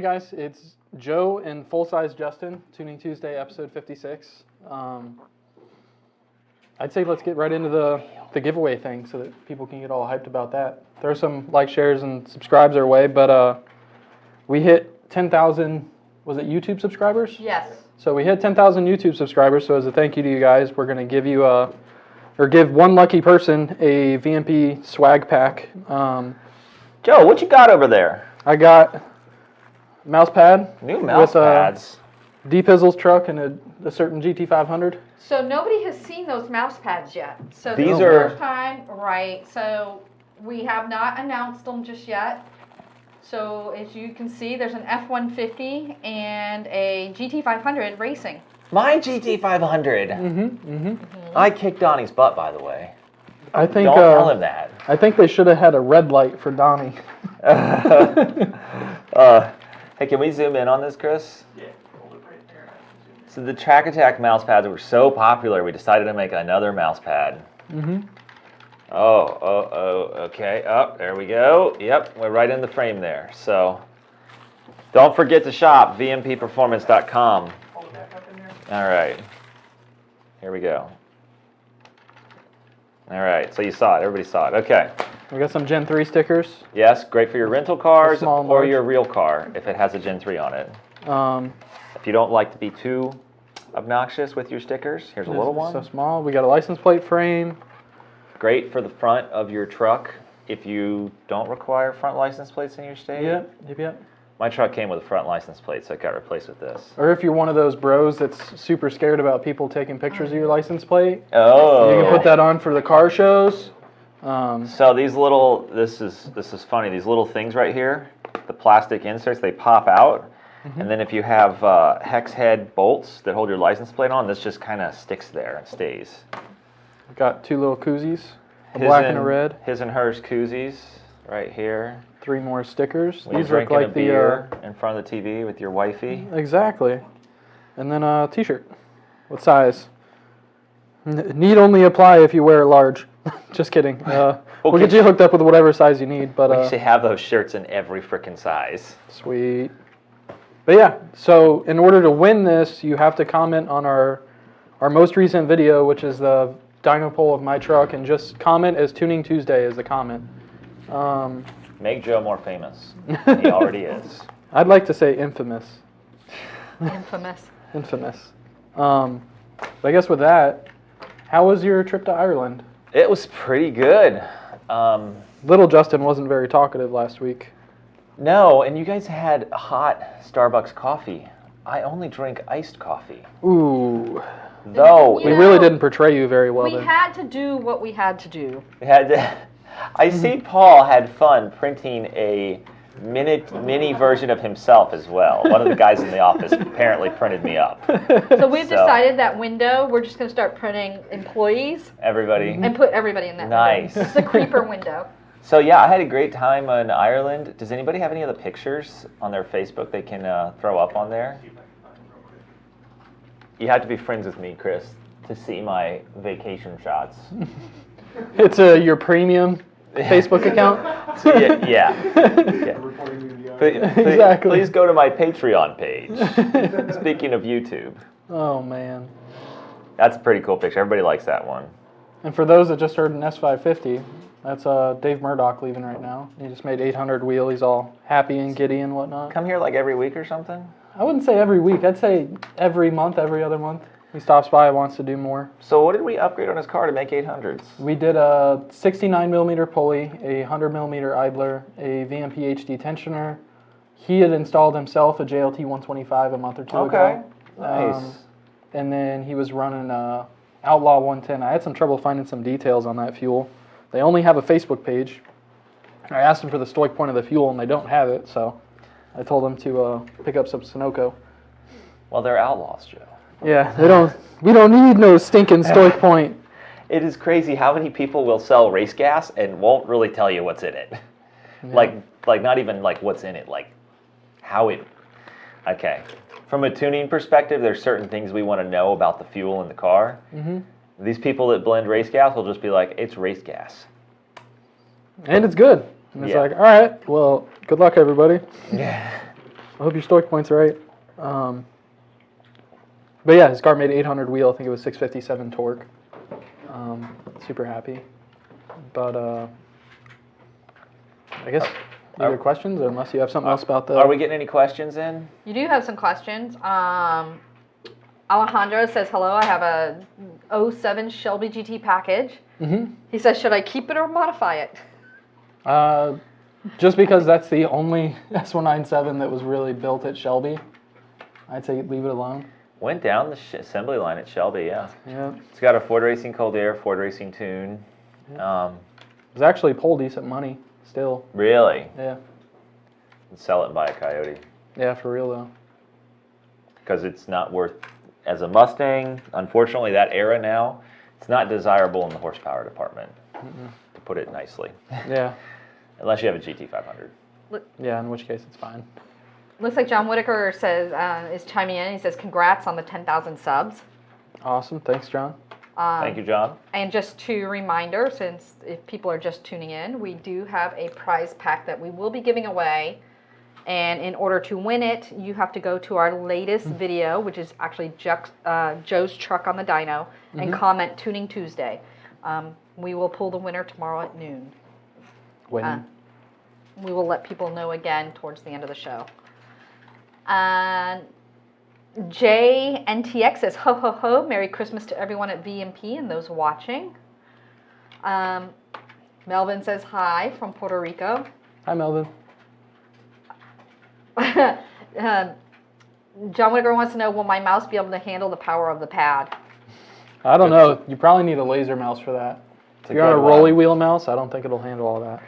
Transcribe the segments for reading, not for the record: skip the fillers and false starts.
Hey guys, it's Joe and full-size Justin, Tuning Tuesday, episode 56. I'd say let's get right into the giveaway thing so that people can get all hyped about that. Throw some like, shares, and subscribes our way, but we hit 10,000, was it YouTube subscribers? Yes. So we hit 10,000 YouTube subscribers, so as a thank you to you guys, we're going to give you or give one lucky person a VMP swag pack. Joe, what you got over there? I got mouse pad. New mouse pads. D-Pizzle's truck and a certain GT 500. So nobody has seen those mouse pads yet. So These this is the are- first time, right? So we have not announced them just yet. So as you can see, there's an F-150 and a GT 500 racing. My GT 500. I kicked Donnie's butt, by the way. I think. Don't tell him that. I think they should have had a red light for Donnie. Hey, can we zoom in on this, Chris? Yeah, hold it right there. So the Track Attack mouse pads were so popular, we decided to make another mouse pad. Okay. Oh, there we go. Yep, we're right in the frame there. So don't forget to shop, vmpperformance.com. All right. Here we go. All right, so you saw it. Everybody saw it. Okay. We got some Gen 3 stickers. Yes, great for your rental cars Small and or large. your real car if it has a Gen 3 on it. If you don't like to be too obnoxious with your stickers, here's a little one. So small. We got a license plate frame. Great for the front of your truck if you don't require front license plates in your state. Yep. My truck came with a front license plate, so it got replaced with this. Or if you're one of those bros that's super scared about people taking pictures of your license plate, Oh. you can put that on for the car shows. So these little, this is funny, these little things right here, the plastic inserts, they pop out. And then if you have hex head bolts that hold your license plate on, this just kind of sticks there and stays. We've got two little koozies, a black and a red. His and hers koozies right here. 3 more stickers. When you're These look drinking like a beer in front of the TV with your wifey. Exactly. And then a t-shirt. What size? Need only apply if you wear a large. Just kidding. We'll get you hooked up with whatever size you need. But we should have those shirts in every freaking size. Sweet. But yeah, so in order to win this, you have to comment on our most recent video, which is the dyno poll of my truck, and just comment as Tuning Tuesday as a comment. Make Joe more famous. He already is. I'd like to say infamous. Infamous. But I guess with that, how was your trip to Ireland? It was pretty good. Little Justin wasn't very talkative last week. No, and you guys had hot Starbucks coffee. I only drink iced coffee. Ooh. Though We really didn't portray you very well We then. had to do what we had to do. we had to, I see Paul had fun printing a mini version of himself as well. One of the guys in the office apparently printed me up. So we've decided that window, we're just going to start printing employees Everybody. and put everybody in that Nice. window. It's a creeper window. So yeah, I had a great time in Ireland. Does anybody have any other pictures on their Facebook they can throw up on there? You have to be friends with me, Chris, to see my vacation shots. It's your premium Facebook account? Yeah. Exactly. Please go to my Patreon page. Speaking of YouTube. Oh, man. That's a pretty cool picture. Everybody likes that one. And for those that just heard an S550, that's Dave Murdoch leaving right now. He just made 800 wheel. He's all happy and giddy and whatnot. Come here like every week or something? I wouldn't say every week. I'd say every month, every other month. He stops by, wants to do more. So what did we upgrade on his car to make 800s? We did a 69mm pulley, a 100mm idler, a VMP HD tensioner. He had installed himself a JLT 125 a month or two ago. Nice. And then he was running Outlaw 110. I had some trouble finding some details on that fuel. They only have a Facebook page. I asked them for the stoic point of the fuel, and they don't have it, so I told them to pick up some Sunoco. Well, they're outlaws, Joe. Yeah, we don't need no stinking stoic point. It is crazy how many people will sell race gas and won't really tell you what's in it. Yeah. Like not even like what's in it, like how it. Okay, from a tuning perspective, there's certain things we want to know about the fuel in the car. These people that blend race gas will just be like, it's race gas. And it's good. And it's like, all right, well, good luck, everybody. Yeah. I hope your stoic point's right. But yeah, his car made 800 wheel. I think it was 657 torque. Super happy. But I guess other questions, unless you have something else about the. Are we getting any questions in? You do have some questions. Alejandro says, hello, I have a 07 Shelby GT package. Mm-hmm. He says, should I keep it or modify it? Just because that's the only S197 that was really built at Shelby, I'd say leave it alone. Went down the assembly line at Shelby, yeah. Yeah. It's got a Ford Racing Cold Air, Ford Racing Tune. It was actually pull decent money still. Really? Yeah. Sell it and buy a Coyote. Yeah, for real though. Because it's not worth, as a Mustang, unfortunately that era now, it's not desirable in the horsepower department, to put it nicely. Yeah. Unless you have a GT 500. Yeah, in which case it's fine. Looks like John Whitaker says, is chiming in. He says, congrats on the 10,000 subs. Awesome. Thanks, John. Thank you, John. And just to reminder, since if people are just tuning in, we do have a prize pack that we will be giving away. And in order to win it, you have to go to our latest video, which is actually Joe's truck on the dyno, and comment Tuning Tuesday. We will pull the winner tomorrow at noon. Winning. We will let people know again towards the end of the show. And JNTX says, ho, ho, ho, Merry Christmas to everyone at VMP and those watching. Melvin says hi from Puerto Rico. Hi, Melvin. John Whitaker wants to know, will my mouse be able to handle the power of the pad? I don't know. You probably need a laser mouse for that. If you're on a rolly wheel mouse, I don't think it'll handle all that.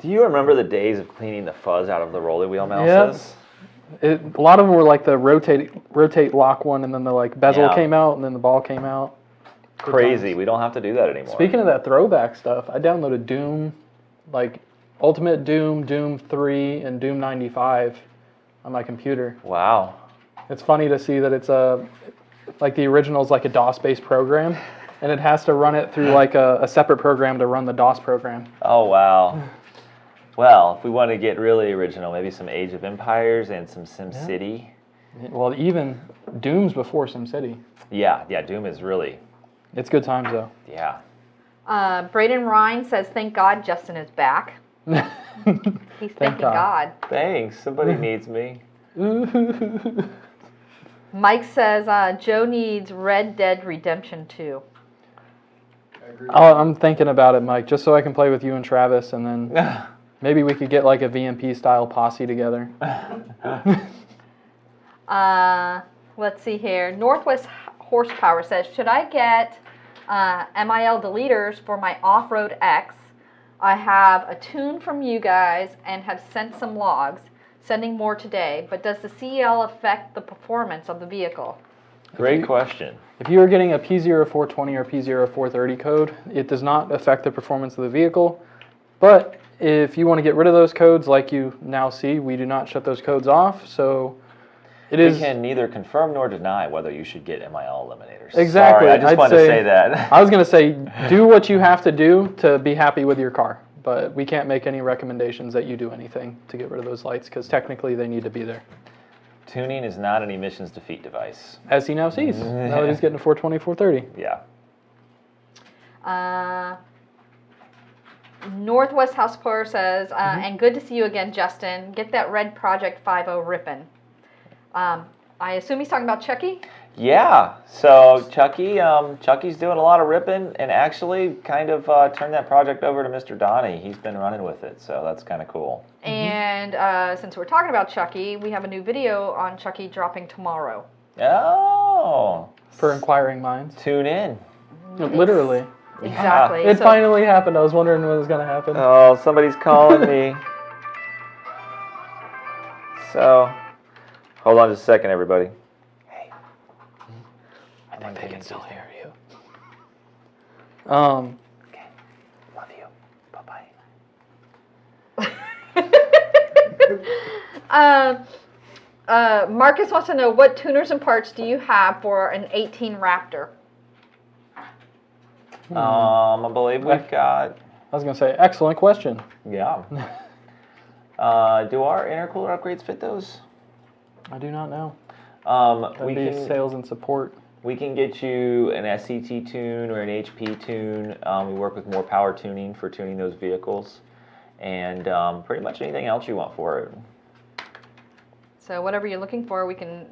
Do you remember the days of cleaning the fuzz out of the rolly wheel mouses? Yep. A lot of them were like the rotate lock one, and then the like bezel Yeah. came out, and then the ball came out. Good Crazy. times. We don't have to do that anymore. Speaking of that throwback stuff, I downloaded Doom, like Ultimate Doom, Doom 3, and Doom 95 on my computer. Wow. It's funny to see that it's like the original is like a DOS-based program, and it has to run it through like a separate program to run the DOS program. Oh, wow. Well, if we want to get really original, maybe some Age of Empires and some SimCity. Well, even Doom's before SimCity. Yeah, Doom is really, It's good times though. yeah. Braden Ryan says, thank God Justin is back. He's thanking God. Thanks. Somebody needs me. Mike says, Joe needs Red Dead Redemption 2. Oh, I'm thinking about it, Mike, just so I can play with you and Travis, and then maybe we could get like a VMP style posse together. Let's see here. Northwest Horsepower says, should I get MIL deleters for my off-road X? I have a tune from you guys and have sent some logs, sending more today, but does the CL affect the performance of the vehicle? Great question. If you are getting a P0420 or P0430 code, it does not affect the performance of the vehicle. But if you want to get rid of those codes, like you now see, we do not shut those codes off. So it is. We can neither confirm nor deny whether you should get MIL eliminators. Exactly. Sorry, I just wanted to say that. I was going to say, do what you have to do to be happy with your car. But we can't make any recommendations that you do anything to get rid of those lights, because technically they need to be there. Tuning is not an emissions defeat device. As he now sees. Now that he's getting a 420, 430. Yeah. Northwest Housepower says, and good to see you again, Justin. Get that red Project 50 ripping. I assume he's talking about Chucky? Yeah. So Chucky's doing a lot of ripping, and actually kind of turned that project over to Mr. Donnie. He's been running with it, so that's kind of cool. And since we're talking about Chucky, we have a new video on Chucky dropping tomorrow. Oh. For inquiring minds. Tune in. Literally. Exactly. It finally happened. I was wondering when it was going to happen. Oh, somebody's calling me. So, hold on just a second, everybody. Hey. I think they can still hear you. Okay. Love you. Bye-bye. Marcus wants to know, what tuners and parts do you have for an 18 Raptor? I believe we've got. I was going to say, excellent question. Yeah. Do our intercooler upgrades fit those? I do not know. We That'd be can sales and support. we can get you an SCT tune or an HP tune. We work with more power tuning for tuning those vehicles, and pretty much anything else you want for it. So whatever you're looking for, we can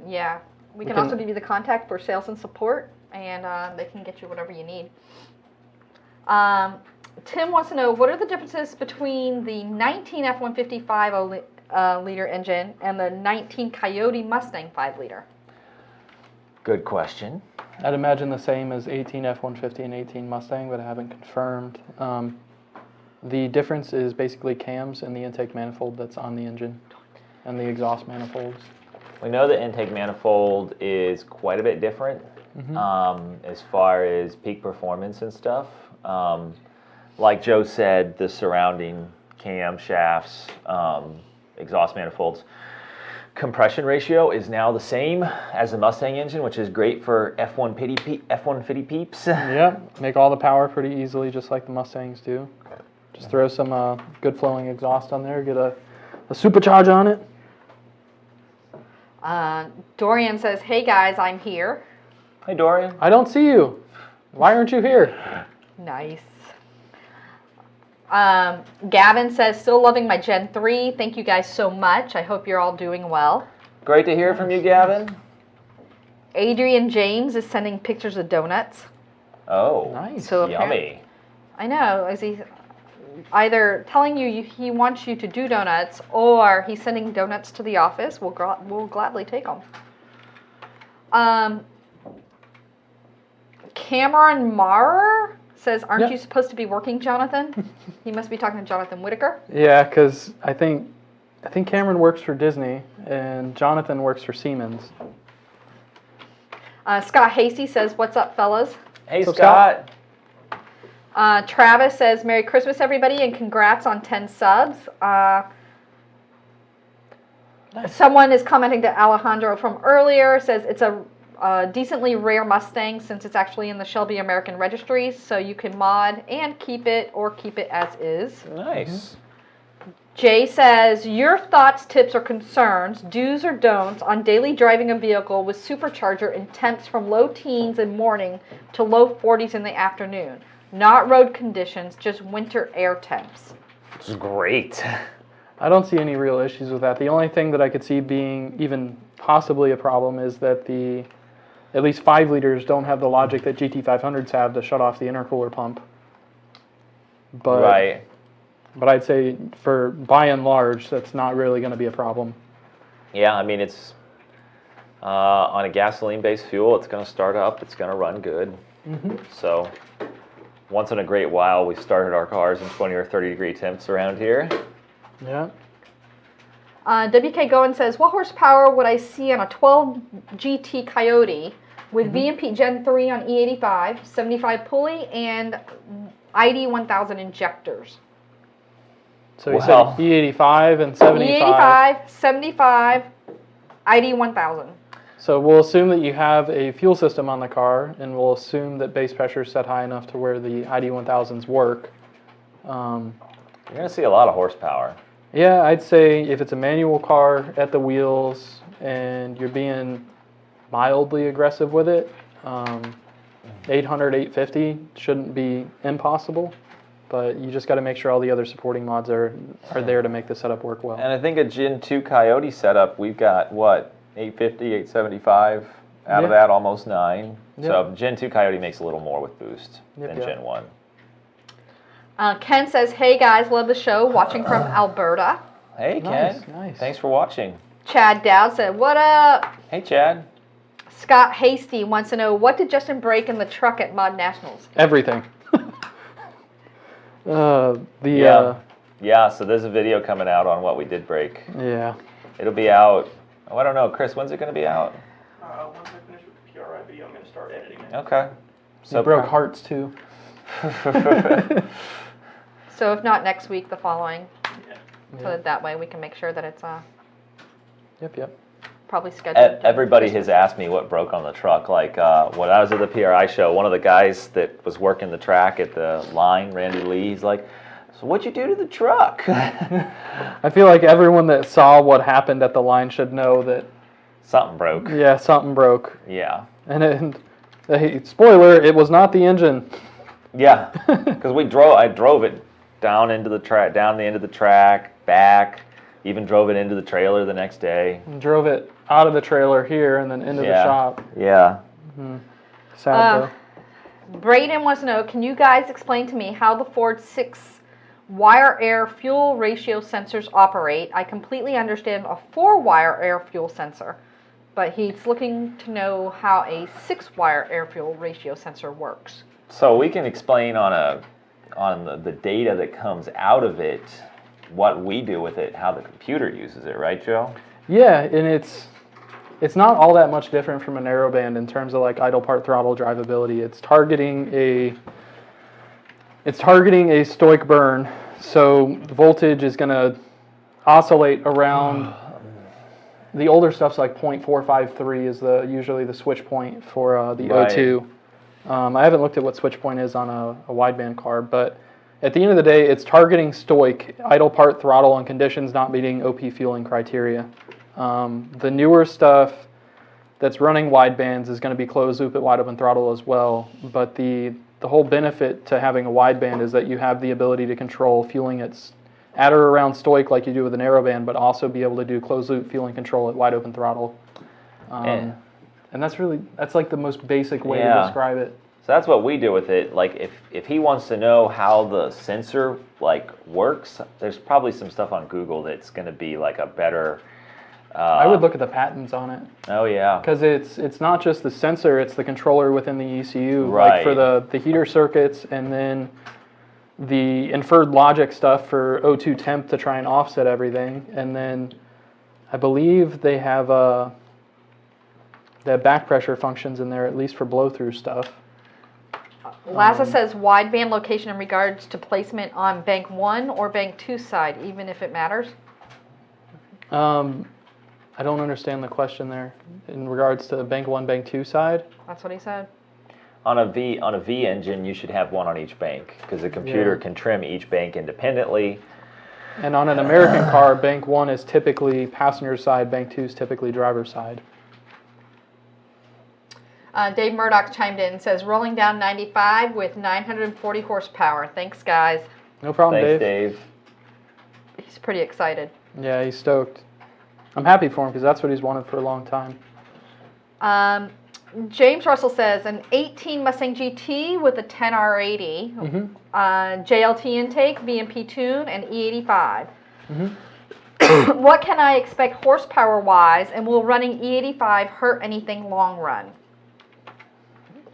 also give you the contact for sales and support, and they can get you whatever you need. Tim wants to know, what are the differences between the 19 F-150 5.0-liter engine and the 19 Coyote Mustang 5-liter? Good question. I'd imagine the same as 18 F-150 and 18 Mustang, but I haven't confirmed. The difference is basically cams and the intake manifold that's on the engine and the exhaust manifolds. We know the intake manifold is quite a bit different as far as peak performance and stuff. Like Joe said, the surrounding cam shafts, exhaust manifolds, compression ratio is now the same as the Mustang engine, which is great for F-150 peeps. Yeah, make all the power pretty easily, just like the Mustangs do. Just throw some good flowing exhaust on there, get a supercharge on it. Dorian says, hey guys, I'm here. Hey Dorian. I don't see you. Why aren't you here? Nice. Gavin says, still loving my Gen 3. Thank you guys so much. I hope you're all doing well. Great to hear from you, Gavin. Adrian James is sending pictures of donuts. Oh, Nice. So yummy. I know. Is he either telling you he wants you to do donuts, or he's sending donuts to the office? We'll gladly take them. Cameron Marr says, aren't you supposed to be working, Jonathan? He must be talking to Jonathan Whitaker. Yeah, because I think Cameron works for Disney and Jonathan works for Siemens. Scott Hasty says, what's up, fellas? Hey, What's Scott. Travis says, Merry Christmas, everybody, and congrats on 10 subs. Someone is commenting to Alejandro from earlier, says it's a decently rare Mustang since it's actually in the Shelby American Registry, so you can mod and keep it or keep it as is. Nice. Jay says, your thoughts, tips, or concerns, do's or don'ts on daily driving a vehicle with supercharger in temps from low teens in morning to low 40s in the afternoon. Not road conditions, just winter air temps. This is great. I don't see any real issues with that. The only thing that I could see being even possibly a problem is that the at least 5 liters don't have the logic that GT 500s have to shut off the intercooler pump. But, Right. But I'd say for by and large, that's not really going to be a problem. Yeah, I mean, it's on a gasoline-based fuel, it's going to start up, it's going to run good. So once in a great while, we started our cars in 20 or 30 degree temps around here. Yeah. WK Goen says, what horsepower would I see on a 12 GT Coyote with VMP Gen3 on E85, 75 pulley, and ID 1000 injectors? So you said E85 and 75. E85, 75, ID 1000. So we'll assume that you have a fuel system on the car, and we'll assume that base pressure is set high enough to where the ID 1000s work. You're going to see a lot of horsepower. Yeah, I'd say if it's a manual car at the wheels and you're being mildly aggressive with it, 800, 850 shouldn't be impossible. But you just got to make sure all the other supporting mods are there to make the setup work well. And I think a Gen 2 Coyote setup, we've got, what, 850, 875, out of that almost 9. So Gen 2 Coyote makes a little more with boost than Gen 1. Ken says, hey guys, love the show, watching from Alberta. Hey Ken, Nice. Thanks for watching. Chad Dowd said, what up? Hey Chad. Scott Hasty wants to know, what did Justin break in the truck at Mod Nationals? Everything. Yeah, so there's a video coming out on what we did break. Yeah. It'll be out, I don't know, Chris, when's it going to be out? Once I finish with the PRI video, I'm going to start editing it. Okay. So broke hearts too. So if not next week, the following. Yeah. So that way we can make sure that it's Yep. probably scheduled. Everybody has asked me what broke on the truck. Like when I was at the PRI show, one of the guys that was working the track at the line, Randy Lee, he's like, so what'd you do to the truck? I feel like everyone that saw what happened at the line should know that Something broke. Yeah, something broke. Yeah. And hey, spoiler, it was not the engine. Yeah, because I drove it down into the track, down the end of the track, back, even drove it into the trailer the next day. And drove it out of the trailer here and then into the shop. Yeah. Sad though. Braden wants to know, can you guys explain to me how the Ford 6 wire air fuel ratio sensors operate? I completely understand a 4-wire air fuel sensor, but he's looking to know how a 6-wire air fuel ratio sensor works. So we can explain on the data that comes out of it, what we do with it, how the computer uses it, right, Joe? Yeah, and it's not all that much different from a narrowband in terms of like idle part throttle drivability. It's targeting a stoic burn, so the voltage is going to oscillate around. The older stuff's like 0.453 is usually the switch point for the O2. I haven't looked at what switch point is on a wideband car, but at the end of the day, it's targeting stoic idle part throttle and conditions not meeting OP fueling criteria. The newer stuff that's running widebands is going to be closed loop at wide open throttle as well, but the whole benefit to having a wideband is that you have the ability to control fueling at or around stoic like you do with a narrowband, but also be able to do closed loop fueling control at wide open throttle. And that's like the most basic way to describe it. So that's what we do with it. Like if he wants to know how the sensor like works, there's probably some stuff on Google that's going to be like a better. I would look at the patents on it. Oh yeah. Because it's not just the sensor; it's the controller within the ECU. Right. Like for the heater circuits, and then the inferred logic stuff for O2 temp to try and offset everything, and then I believe they have back pressure functions in there, at least for blow-through stuff. Laza says wideband location in regards to placement on bank 1 or bank 2 side, even if it matters. I don't understand the question there in regards to bank 1, bank 2 side. That's what he said. On a V engine, you should have one on each bank because the computer can trim each bank independently. And on an American car, bank 1 is typically passenger side, bank 2 is typically driver side. Dave Murdoch chimed in and says, rolling down 95 with 940 horsepower. Thanks, guys. No problem, Thanks, Dave. Dave. He's pretty excited. Yeah, he's stoked. I'm happy for him because that's what he's wanted for a long time. James Russell says, an 18 Mustang GT with a 10R80, JLT intake, VMP tune, and E85. What can I expect horsepower-wise, and will running E85 hurt anything long run?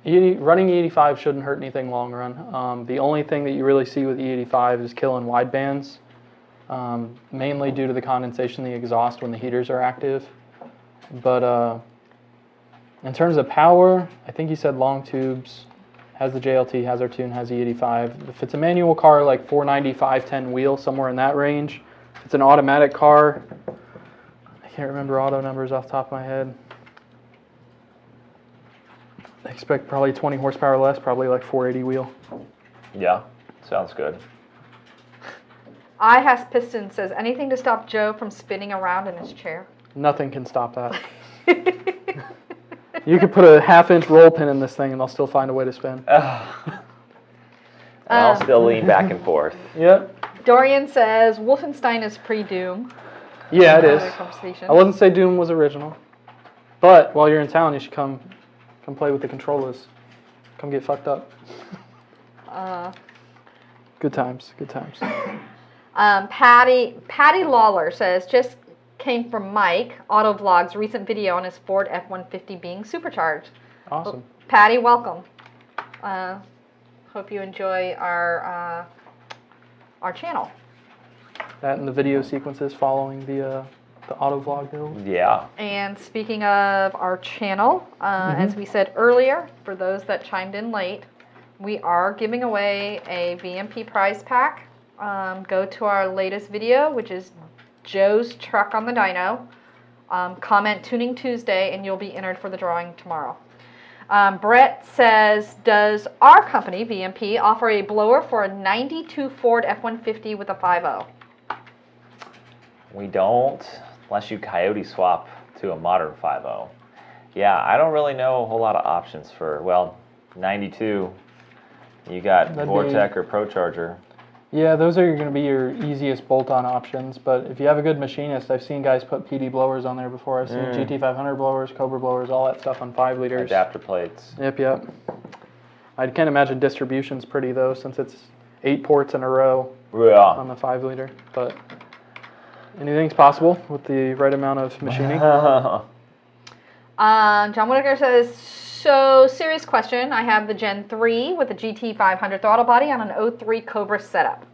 Running E85 shouldn't hurt anything long run. The only thing that you really see with E85 is killing widebands, mainly due to the condensation in the exhaust when the heaters are active. But in terms of power, I think you said long tubes, has the JLT, has our tune, has E85. If it's a manual car, like 490, 510 wheel, somewhere in that range. If it's an automatic car, I can't remember auto numbers off the top of my head. I expect probably 20 horsepower less, probably like 480 wheel. Yeah, sounds good. I has Piston says, anything to stop Joe from spinning around in his chair? Nothing can stop that. You could put a 1/2-inch roll pin in this thing and I'll still find a way to spin. And I'll still lean back and forth. Yep. Dorian says, Wolfenstein is pre-Doom. Yeah, it is. Conversation. I wouldn't say Doom was original. But while you're in town, you should come play with the controllers. Come get fucked up. Good times, good times. Patty Lawler says, just came from Mike, AutoVlog's recent video on his Ford F-150 being supercharged. Awesome. Well, Patty, welcome. Hope you enjoy our channel. That and the video sequences following the AutoVlog build. Yeah. And speaking of our channel, as we said earlier, for those that chimed in late, we are giving away a VMP prize pack. Go to our latest video, which is Joe's truck on the dyno. Comment Tuning Tuesday, and you'll be entered for the drawing tomorrow. Brett says, does our company, VMP, offer a blower for a 92 Ford F-150 with a 5.0? We don't, unless you Coyote swap to a modern 5.0. Yeah, I don't really know a whole lot of options for, well, 92. You got Vortec or ProCharger. Yeah, those are going to be your easiest bolt-on options, but if you have a good machinist, I've seen guys put PD blowers on there before. I've seen GT500 blowers, Cobra blowers, all that stuff on 5 liters. Adapter plates. Yep. I can't imagine distribution's pretty, though, since it's 8 ports in a row on the 5 liter, but anything's possible with the right amount of machining. John Whitaker says, so serious question. I have the Gen 3 with the GT500 throttle body on an 03 Cobra setup.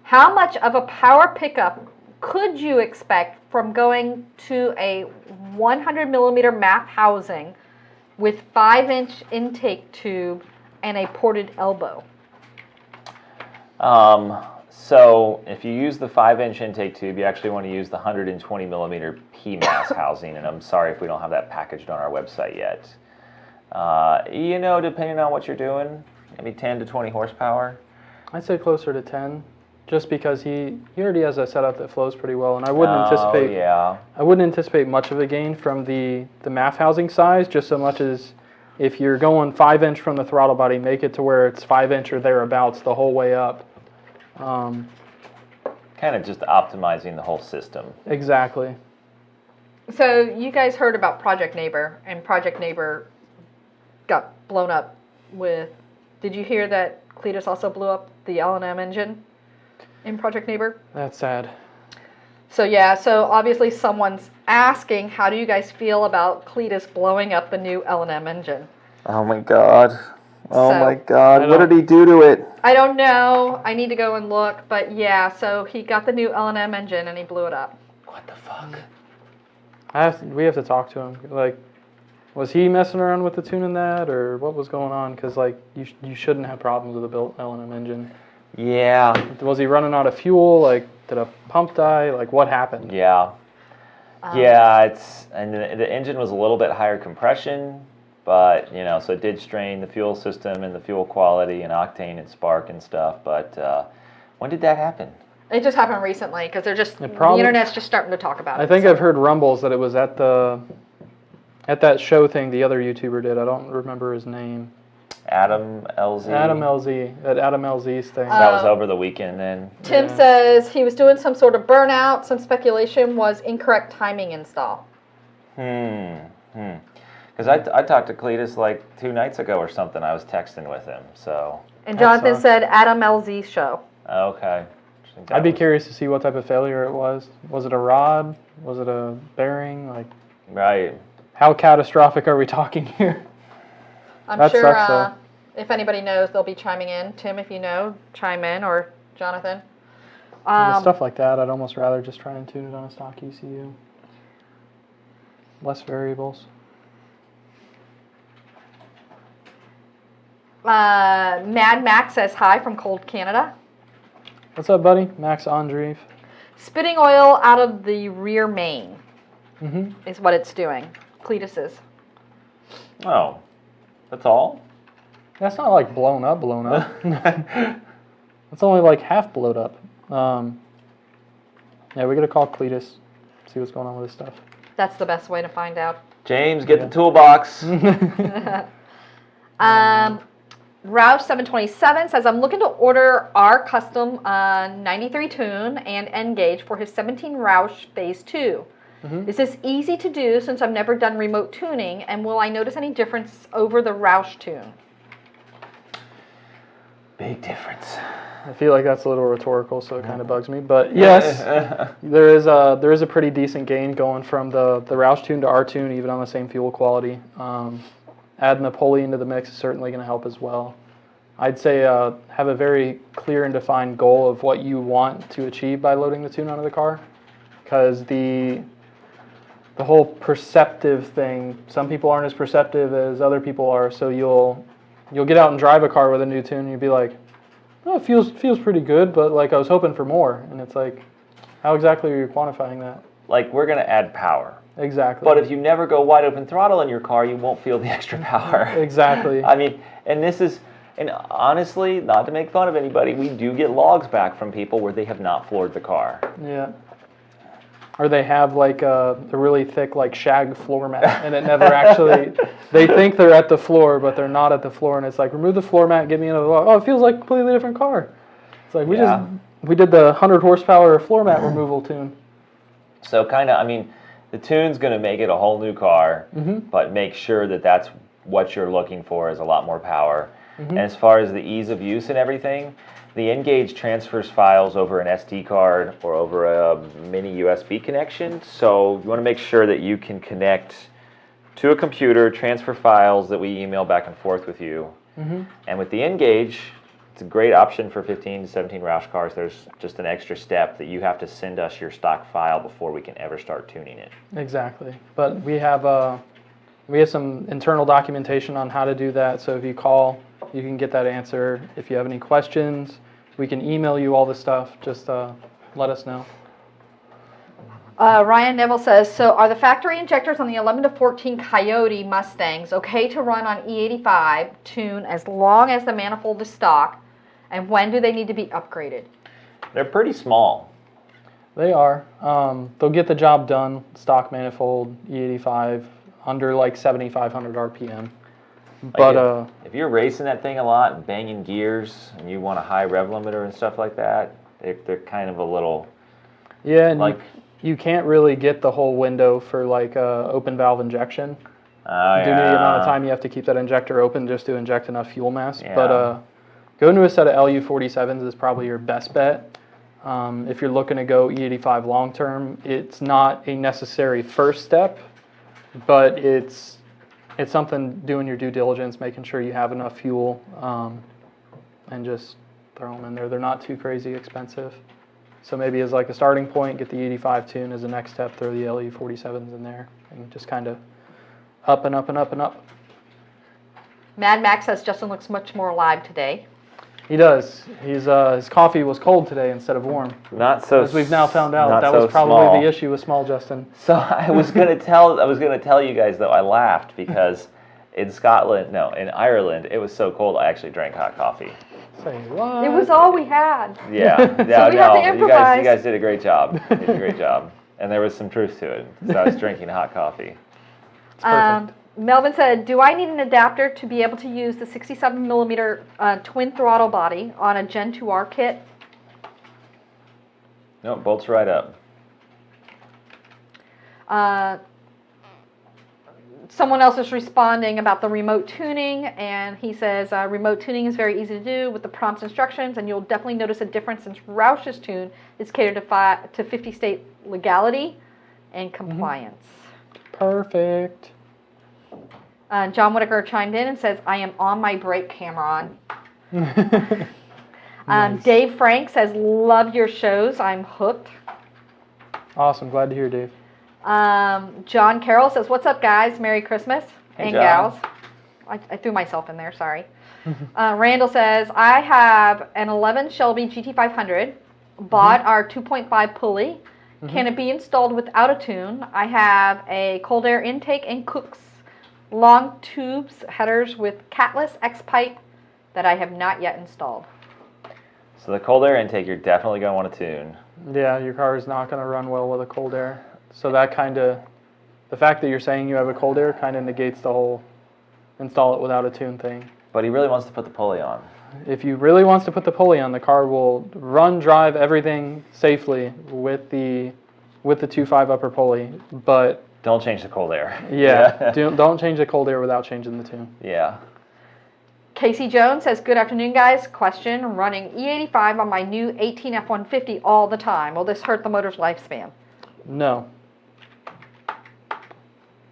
How much of a power pickup could you expect from going to a 100 millimeter MAF housing with 5-inch intake tube and a ported elbow? So if you use the 5-inch intake tube, you actually want to use the 120 millimeter PMAS housing, and I'm sorry if we don't have that packaged on our website yet. You know, depending on what you're doing, maybe 10 to 20 horsepower. I'd say closer to 10, just because he already has a setup that flows pretty well, and I wouldn't anticipate. I wouldn't anticipate much of a gain from the MAF housing size, just so much as if you're going 5-inch from the throttle body, make it to where it's 5-inch or thereabouts the whole way up. Kind of just optimizing the whole system. Exactly. So you guys heard about Project Neighbor, and Project Neighbor got blown up with, did you hear that Cletus also blew up the L&M engine in Project Neighbor? That's sad. So yeah, so obviously someone's asking, how do you guys feel about Cletus blowing up the new L&M engine? Oh my God. Oh So- my God. What did he do to it? I don't know. I need to go and look, but yeah, so he got the new L&M engine and he blew it up. What the fuck? We have to talk to him. Like, was he messing around with the tuning that, or what was going on? Because like, you shouldn't have problems with a built L&M engine. Yeah. Was he running out of fuel? Like, did a pump die? Like, what happened? Yeah. Yeah, and the engine was a little bit higher compression, but, you know, so it did strain the fuel system and the fuel quality and octane and spark and stuff, but when did that happen? It just happened recently because the internet's just starting to talk about it. I think I've heard rumbles that it was at that show thing the other YouTuber did. I don't remember his name. Adam LZ? Adam LZ, at Adam LZ's thing. That was over the weekend then. Tim says he was doing some sort of burnout. Some speculation was incorrect timing install. Because I talked to Cletus like 2 nights ago or something. I was texting with him, so. And Jonathan said Adam LZ show. Okay. I'd be curious to see what type of failure it was. Was it a rod? Was it a bearing? Like, right. How catastrophic are we talking here? I'm That sure sucks, though. if anybody knows, they'll be chiming in. Tim, if you know, chime in, or Jonathan. With stuff like that, I'd almost rather just try and tune it on a stock ECU. Less variables. Mad Max says hi from cold Canada. What's up, buddy? Max Andreev. Spitting oil out of the rear main is what it's doing. Cletus is. Oh, that's all? That's not like blown up. It's only like half blowed up. Yeah, we gotta call Cletus, see what's going on with this stuff. That's the best way to find out. James, get the toolbox. Roush 727 says, I'm looking to order our custom 93 tune and N gauge for his 17 Roush Phase 2. Is this easy to do since I've never done remote tuning, and will I notice any difference over the Roush tune? Big difference. I feel like that's a little rhetorical, so it kind of bugs me. But yes, there is a pretty decent gain going from the Roush tune to our tune, even on the same fuel quality. Adding the pulley into the mix is certainly going to help as well. I'd say have a very clear and defined goal of what you want to achieve by loading the tune onto the car, because the whole perceptive thing, some people aren't as perceptive as other people are, so you'll get out and drive a car with a new tune and you'll be like, oh, it feels pretty good, but like I was hoping for more. And it's like, how exactly are you quantifying that? Like, we're going to add power. Exactly. But if you never go wide open throttle in your car, you won't feel the extra power. Exactly. I mean, and honestly, not to make fun of anybody, we do get logs back from people where they have not floored the car. Yeah. or they have like a really thick like shag floor mat, and it never actually. They think they're at the floor, but they're not at the floor, and it's like remove the floor mat, get me another log. Oh, it feels like a completely different car. It's like we did the 100 horsepower floor mat removal tune. So kind of, I mean, the tune's going to make it a whole new car, but make sure that that's what you're looking for is a lot more power. And as far as the ease of use and everything, the N-Gage transfers files over an SD card or over a mini USB connection. So you want to make sure that you can connect to a computer, transfer files that we email back and forth with you. And with the N-Gage, it's a great option for 15 to 17 Roush cars. There's just an extra step that you have to send us your stock file before we can ever start tuning it. Exactly. But we have some internal documentation on how to do that. So if you call, you can get that answer. If you have any questions, we can email you all the stuff. Just let us know. Ryan Neville says, so are the factory injectors on the 11 to 14 Coyote Mustangs okay to run on E85 tune as long as the manifold is stock? And when do they need to be upgraded? They're pretty small. They are. They'll get the job done. Stock manifold, E85, under like 7,500 RPM. But if you're racing that thing a lot and banging gears and you want a high rev limiter and stuff like that, they're kind of a little... Yeah, and like you can't really get the whole window for like open valve injection. Due to the amount of time you have to keep that injector open just to inject enough fuel mass. Yeah. But going to a set of LU47s is probably your best bet. If you're looking to go E85 long term, it's not a necessary first step, but it's something doing your due diligence, making sure you have enough fuel, and just throw them in there. They're not too crazy expensive. So maybe as like a starting point, get the E85 tune as the next step, throw the LU47s in there, and just kind of up and up and up and up. Mad Max says Justin looks much more alive today. He does. His coffee was cold today instead of warm. Not so. As we've now found out, that so was probably small. the issue with small Justin. So I was gonna tell you guys though. I laughed because in Ireland, it was so cold. I actually drank hot coffee. Say what? It was all we had. Yeah, So we had to improvise. You guys did a great job. You did a great job, and there was some truth to it. So I was drinking hot coffee. It's perfect. Melvin said, do I need an adapter to be able to use the 67 millimeter twin throttle body on a Gen2R kit? No, it bolts right up. Someone else is responding about the remote tuning, and he says remote tuning is very easy to do with the prompt instructions, and you'll definitely notice a difference since Roush's tune is catered to 50 state legality and compliance. Perfect. John Whitaker chimed in and says, I am on my brake camera on. Nice. Dave Frank says, love your shows. I'm hooked. Awesome. Glad to hear, Dave. John Carroll says, what's up, guys? Merry Christmas. Hey, and John. gals. I threw myself in there, sorry. Randall says, I have an 11 Shelby GT500, bought our 2.5 pulley. Can it be installed without a tune? I have a cold air intake and cooks, long tubes, headers with catless X-pipe that I have not yet installed. So the cold air intake, you're definitely going to want to tune. Yeah, your car is not going to run well with a cold air. So that kind of, the fact that you're saying you have a cold air kind of negates the whole install it without a tune thing. But he really wants to put the pulley on. If you really wants to put the pulley on, the car will run, drive, everything safely with the 2.5 upper pulley, but Don't change the cold air. yeah, don't change the cold air without changing the tune. Yeah. Casey Jones says, good afternoon, guys. Question, running E85 on my new 18 F-150 all the time. Will this hurt the motor's lifespan? No.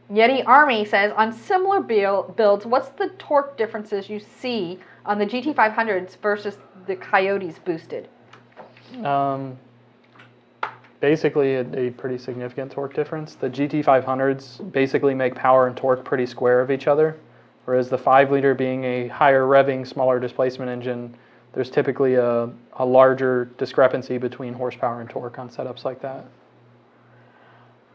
Yeti Army says, on similar builds, what's the torque differences you see on the GT500s versus the Coyotes boosted? Basically a pretty significant torque difference. The GT500s basically make power and torque pretty square of each other, whereas the 5-liter being a higher revving, smaller displacement engine, there's typically a larger discrepancy between horsepower and torque on setups like that.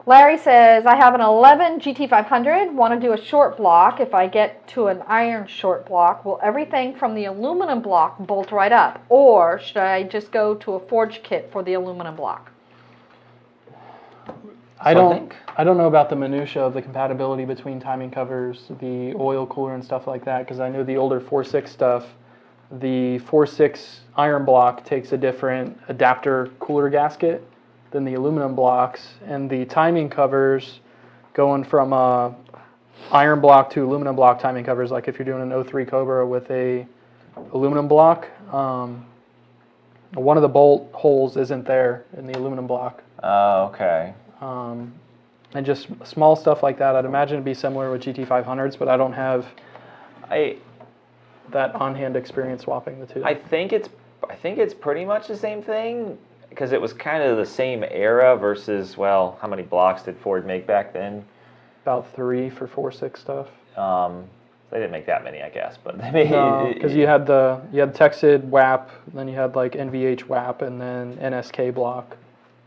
Larry says, I have an 11 GT500, want to do a short block. If I get to an iron short block, will everything from the aluminum block bolt right up? Or should I just go to a forged kit for the aluminum block? I So I don't. think- I don't know about the minutia of the compatibility between timing covers, the oil cooler, and stuff like that. Because I know the older 4.6 stuff, the 4.6 iron block takes a different adapter cooler gasket than the aluminum blocks, and the timing covers going from iron block to aluminum block timing covers. Like if you're doing an 03 Cobra with a aluminum block, one of the bolt holes isn't there in the aluminum block. Oh, okay. And just small stuff like that. I'd imagine it'd be similar with GT500s, but I don't have that on-hand experience swapping the two. I think it's pretty much the same thing because it was kind of the same era versus, well, how many blocks did Ford make back then? About 3 for 4.6 stuff. They didn't make that many, I guess, but they made No, because you had Texid WAP, then you had like NVH WAP, and then NSK block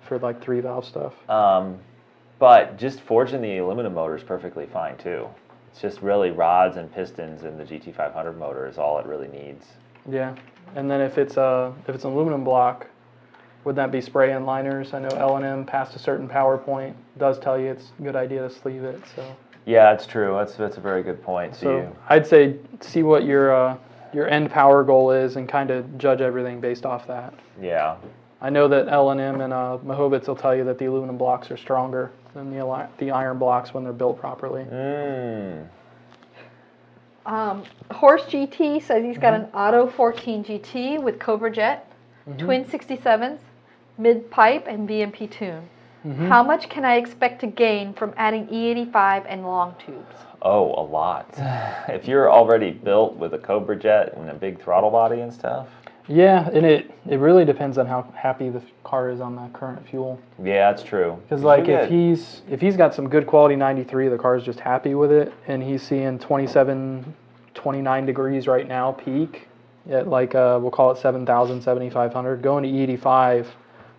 for like 3 valve stuff. But just forging the aluminum motor is perfectly fine too. It's just really rods and pistons in the GT500 motor is all it really needs. Yeah, and then if it's an aluminum block, would that be spray in liners? I know L&M past a certain power point does tell you it's a good idea to sleeve it. So Yeah, that's true. That's a very good point. so I'd say see what your end power goal is and kind of judge everything based off that. Yeah. I know that L&M and Mahobits will tell you that the aluminum blocks are stronger than the iron blocks when they're built properly. Horse GT says he's got an Auto 14 GT with Cobra Jet, twin 67s, mid pipe, and VMP tune. How much can I expect to gain from adding E85 and long tubes? Oh, a lot. If you're already built with a Cobra Jet and a big throttle body and stuff. Yeah, and it really depends on how happy the car is on that current fuel. Yeah, that's true. Because like if he's got some good quality 93, the car's just happy with it, and he's seeing 27, 29 degrees right now peak at like we'll call it 7,000, 7,500. Going to E85,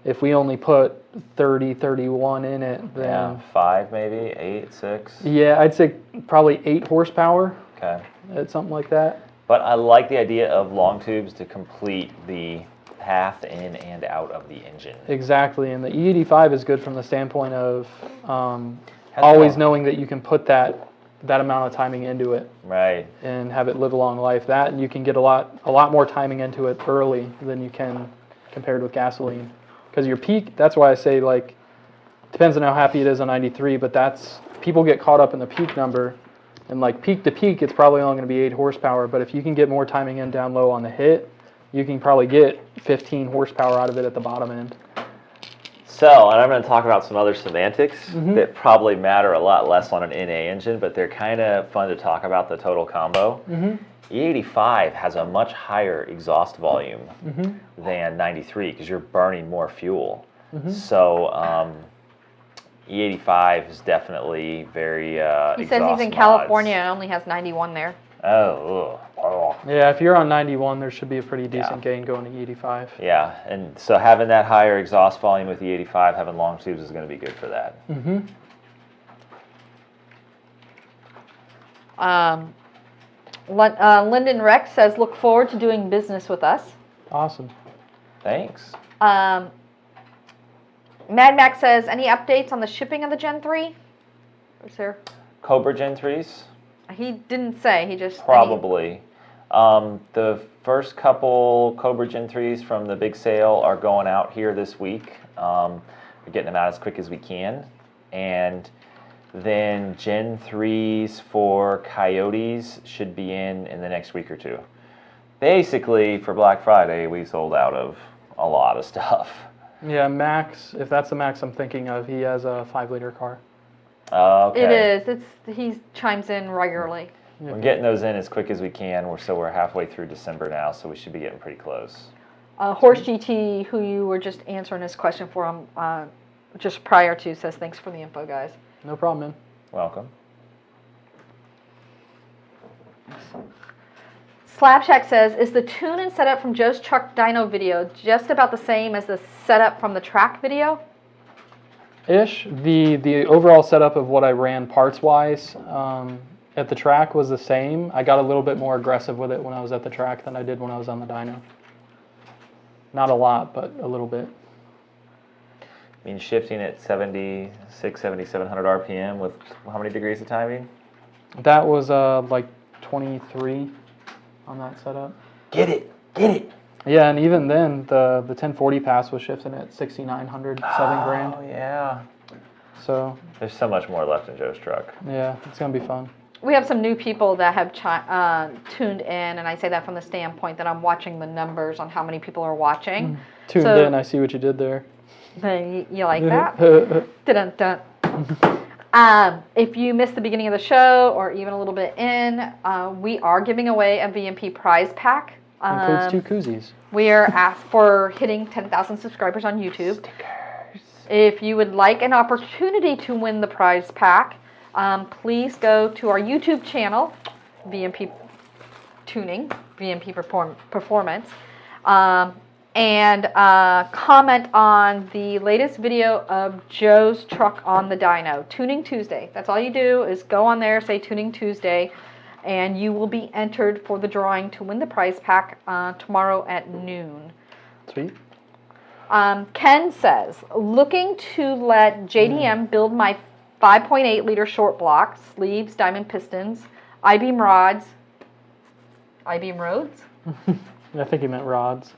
if we only put 30, 31 in it, then 5 maybe, 8, 6. Yeah, I'd say probably 8 horsepower. Okay. At something like that. But I like the idea of long tubes to complete the path in and out of the engine. Exactly, and the E85 is good from the standpoint of always knowing that you can put that amount of timing into it, right, and have it live a long life. That, and you can get a lot more timing into it early than you can compared with gasoline. Because your peak, that's why I say like depends on how happy it is on 93, but that's people get caught up in the peak number. And like peak to peak, it's probably only going to be 8 horsepower. But if you can get more timing in down low on the hit, you can probably get 15 horsepower out of it at the bottom end. So, and I'm going to talk about some other semantics that probably matter a lot less on an NA engine, but they're kind of fun to talk about the total combo. E85 has a much higher exhaust volume than 93 because you're burning more fuel. So, E85 is definitely very He says he's in California and only has 91 there. Oh. Yeah, if you're on 91, there should be a pretty decent gain going to E85. Yeah, and so having that higher exhaust volume with E85, having long tubes is going to be good for that. Lyndon Rex says, look forward to doing business with us. Awesome. Thanks. Mad Max says, any updates on the shipping of the Gen 3? Is there? Cobra Gen3s? He didn't say. He just probably. The first couple Cobra Gen3s from the big sale are going out here this week. We're getting them out as quick as we can. And then Gen3s for Coyotes should be in the next week or two. Basically, for Black Friday, we sold out of a lot of stuff. Yeah, Max, if that's the Max I'm thinking of, he has a 5-liter car. Okay. It is. He chimes in regularly. We're getting those in as quick as we can. We're halfway through December now, so we should be getting pretty close. Horse GT, who you were just answering this question for him just prior to, says thanks for the info, guys. No problem, man. Welcome. Slapshack says, is the tune and setup from Joe's truck dyno video just about the same as the setup from the track video? Ish. The overall setup of what I ran parts-wise at the track was the same. I got a little bit more aggressive with it when I was at the track than I did when I was on the dyno. Not a lot, but a little bit. I mean, shifting at 7,700 RPM with how many degrees of timing? That was like 23 on that setup. Get it, get it. Yeah, and even then, the 1040 pass was shifting at 6,900, 7 grand. Oh, yeah. So, There's so much more left in Joe's truck. yeah, it's going to be fun. We have some new people that have tuned in, and I say that from the standpoint that I'm watching the numbers on how many people are watching. Tuned So- in, I see what you did there. You like that? Dun-dun-dun. If you missed the beginning of the show or even a little bit in, we are giving away a VMP prize pack. Includes 2 koozies. We are asked for hitting 10,000 subscribers on YouTube. If you would like an opportunity to win the prize pack, please go to our YouTube channel, VMP Tuning, VMP Performance, and comment on the latest video of Joe's truck on the dyno, Tuning Tuesday. That's all you do is go on there, say Tuning Tuesday, and you will be entered for the drawing to win the prize pack tomorrow at noon. Sweet. Ken says, looking to let JDM build my 5.8 liter short block, sleeves, diamond pistons, I-beam rods, I-beam roads? I think he meant rods.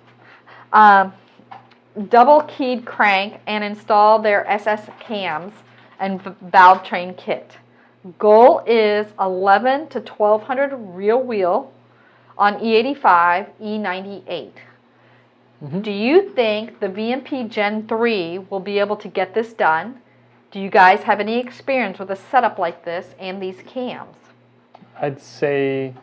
Double keyed crank and install their SS cams and valve train kit. Goal is 11 to 1200 real wheel on E85, E98. Do you think the VMP Gen3 will be able to get this done? Do you guys have any experience with a setup like this and these cams? I'd say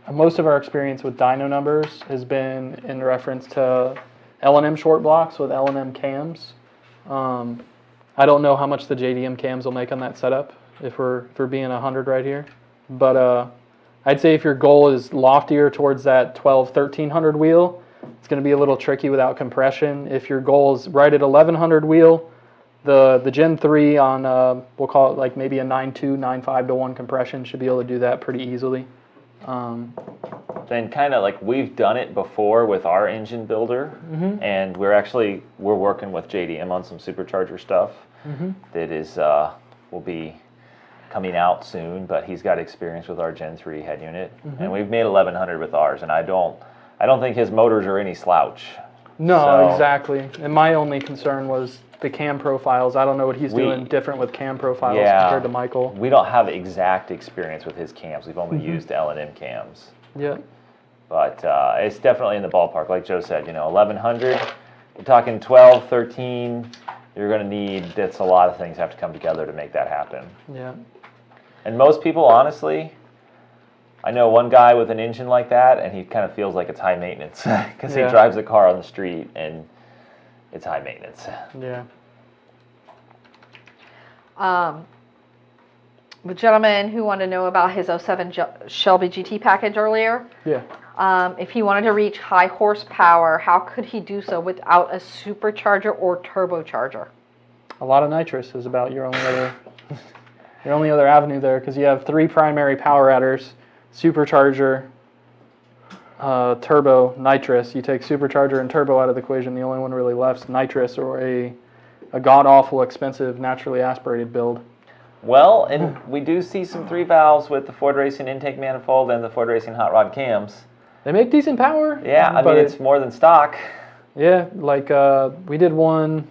most of our experience with dyno numbers has been in reference to L&M short blocks with L&M cams. I don't know how much the JDM cams will make on that setup if we're being 100 right here. But I'd say if your goal is loftier towards that 1300 wheel, it's going to be a little tricky without compression. If your goal is right at 1100 wheel, the Gen 3 on, we'll call it like maybe a 9.2, 9.5 to 1 compression should be able to do that pretty easily. Then kind of like we've done it before with our engine builder, and we're working with JDM on some supercharger stuff that is will be coming out soon, but he's got experience with our Gen 3 head unit, and we've made 1100 with ours, and I don't think his motors are any slouch. No, So- exactly. And my only concern was the cam profiles. I don't know what he's doing different with cam profiles compared to Michael. We don't have exact experience with his cams. We've only used L&M cams. Yeah. But it's definitely in the ballpark. Like Joe said, 1100, you're talking 12, 13, you're going to need, that's a lot of things have to come together to make that happen. Yeah. And most people, honestly, I know one guy with an engine like that, and he kind of feels like it's high maintenance because he drives a car on the street and it's high maintenance. Yeah. The gentleman who wanted to know about his 07 Shelby GT package earlier, Yeah. if he wanted to reach high horsepower, how could he do so without a supercharger or turbocharger? A lot of nitrous is about your only other avenue there, because you have 3 primary power adders: supercharger, turbo, nitrous. You take supercharger and turbo out of the equation, the only one really left is nitrous, or a god-awful expensive naturally aspirated build. Well, and we do see some 3 valves with the Ford Racing intake manifold and the Ford Racing hot rod cams. They make decent power. Yeah, I but mean, it's more than stock. Yeah, like we did one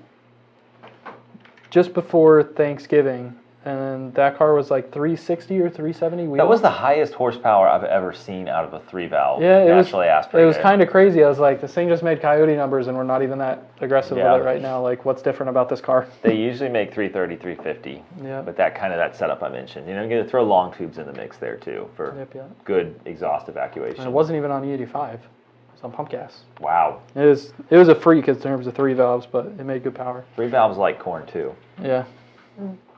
just before Thanksgiving, and that car was like 360 or 370 wheels. That was the highest horsepower I've ever seen out of a 3-valve naturally It aspirated. was kind of crazy. I was like, this thing just made Coyote numbers, and we're not even that aggressive Yeah. with it right now. Like, what's different about this car? They usually make 330, 350. Yeah. But that setup I mentioned. You got to throw long tubes in the mix there too for Yep, yeah. good exhaust evacuation. And it wasn't even on E85. It was on pump gas. Wow. It was a freak in terms of 3 valves, but it made good power. 3 valves like corn too. Yeah.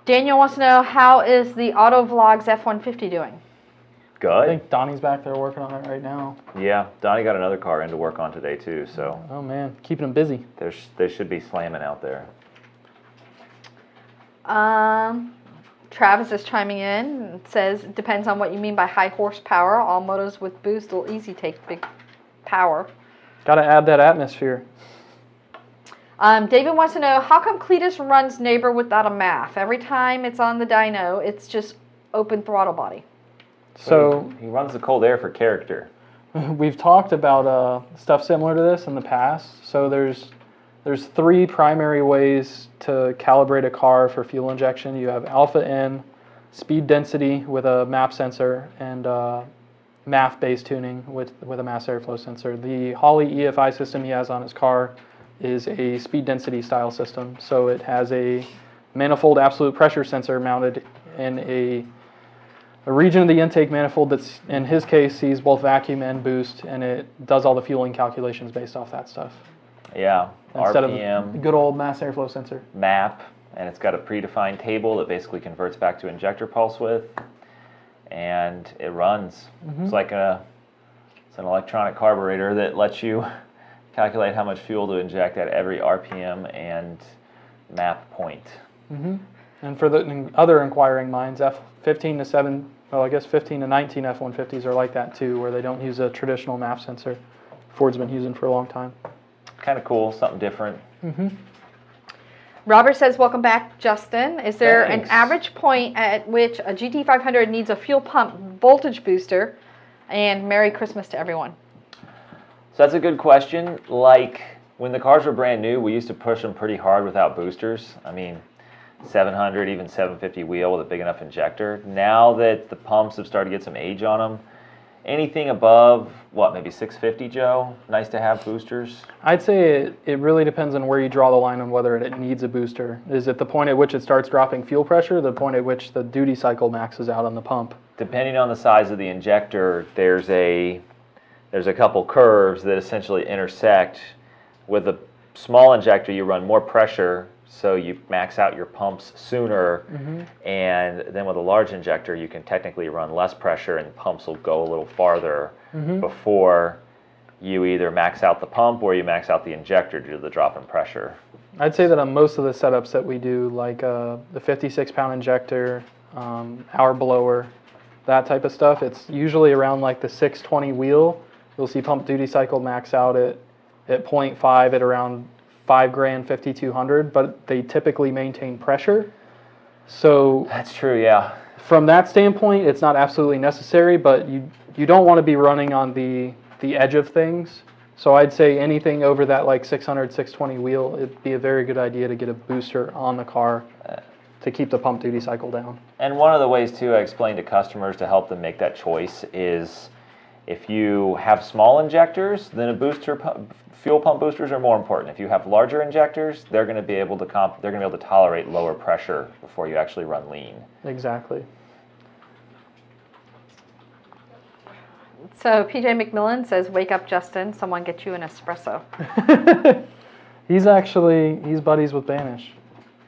Daniel wants to know, how is the AutoVlog's F-150 doing? I Good. think Donnie's back there working on it right now. Yeah, Donnie got another car in to work on today too, so Oh man, keeping him busy. they should be slamming out there. Travis is chiming in and says, it depends on what you mean by high horsepower. All motors with boost will easy take big power. Got to add that atmosphere. David wants to know, how come Cletus runs neighbor without a MAF? Every time it's on the dyno, it's just open throttle body. So he runs the cold air for character. we've talked about stuff similar to this in the past. So there's 3 primary ways to calibrate a car for fuel injection. You have alpha N, speed density with a MAP sensor, and MAF-based tuning with a mass airflow sensor. The Holley EFI system he has on his car is a speed density style system. So it has a manifold absolute pressure sensor mounted in a region of the intake manifold that's, in his case, sees both vacuum and boost, and it does all the fueling calculations based off that stuff. Yeah, Instead RPM, of a good old mass airflow sensor. map, and it's got a predefined table that basically converts back to injector pulse width, and it runs. It's like it's an electronic carburetor that lets you calculate how much fuel to inject at every RPM and map point. And for the other inquiring minds, F15 to 7, well, I guess 15 to 19 F-150s are like that too, where they don't use a traditional MAP sensor. Ford's been using for a long time. Kind of cool, something different. Robert says, welcome back, Justin. Is there Thanks. an average point at which a GT500 needs a fuel pump voltage booster? And Merry Christmas to everyone. So that's a good question. Like, when the cars were brand new, we used to push them pretty hard without boosters. I mean, 700, even 750 wheel with a big enough injector. Now that the pumps have started to get some age on them, anything above, what, maybe 650, Joe? Nice to have boosters? I'd say it really depends on where you draw the line on whether it needs a booster. Is it the point at which it starts dropping fuel pressure, the point at which the duty cycle maxes out on the pump? Depending on the size of the injector, there's a couple curves that essentially intersect. With a small injector, you run more pressure, so you max out your pumps sooner. And then with a large injector, you can technically run less pressure and pumps will go a little farther before you either max out the pump or you max out the injector due to the drop in pressure. I'd say that on most of the setups that we do, like the 56-pound injector, our blower, that type of stuff, it's usually around like the 620 wheel. You'll see pump duty cycle max out at 0.5 at around 5 grand 5200, but they typically maintain pressure. So That's true, yeah. from that standpoint, it's not absolutely necessary, but you don't want to be running on the edge of things. So I'd say anything over that like 600, 620 wheel, it'd be a very good idea to get a booster on the car to keep the pump duty cycle down. And one of the ways, too, I explain to customers to help them make that choice is if you have small injectors, then fuel pump boosters are more important. If you have larger injectors, they're going to be able to tolerate lower pressure before you actually run lean. Exactly. So PJ McMillan says, wake up, Justin. Someone get you an espresso. He's buddies with Banish.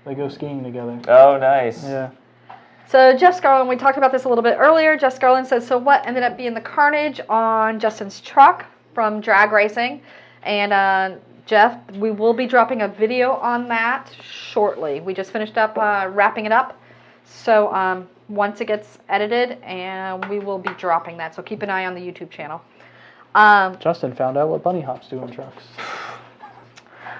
They go skiing together. Oh, nice. Yeah. So Jeff Scarlin, we talked about this a little bit earlier. Jeff Scarlin says, so what ended up being the carnage on Justin's truck from drag racing? And Jeff, we will be dropping a video on that shortly. We just finished up wrapping it up. So once it gets edited, and we will be dropping that. So keep an eye on the YouTube channel. Justin found out what bunny hops do in trucks.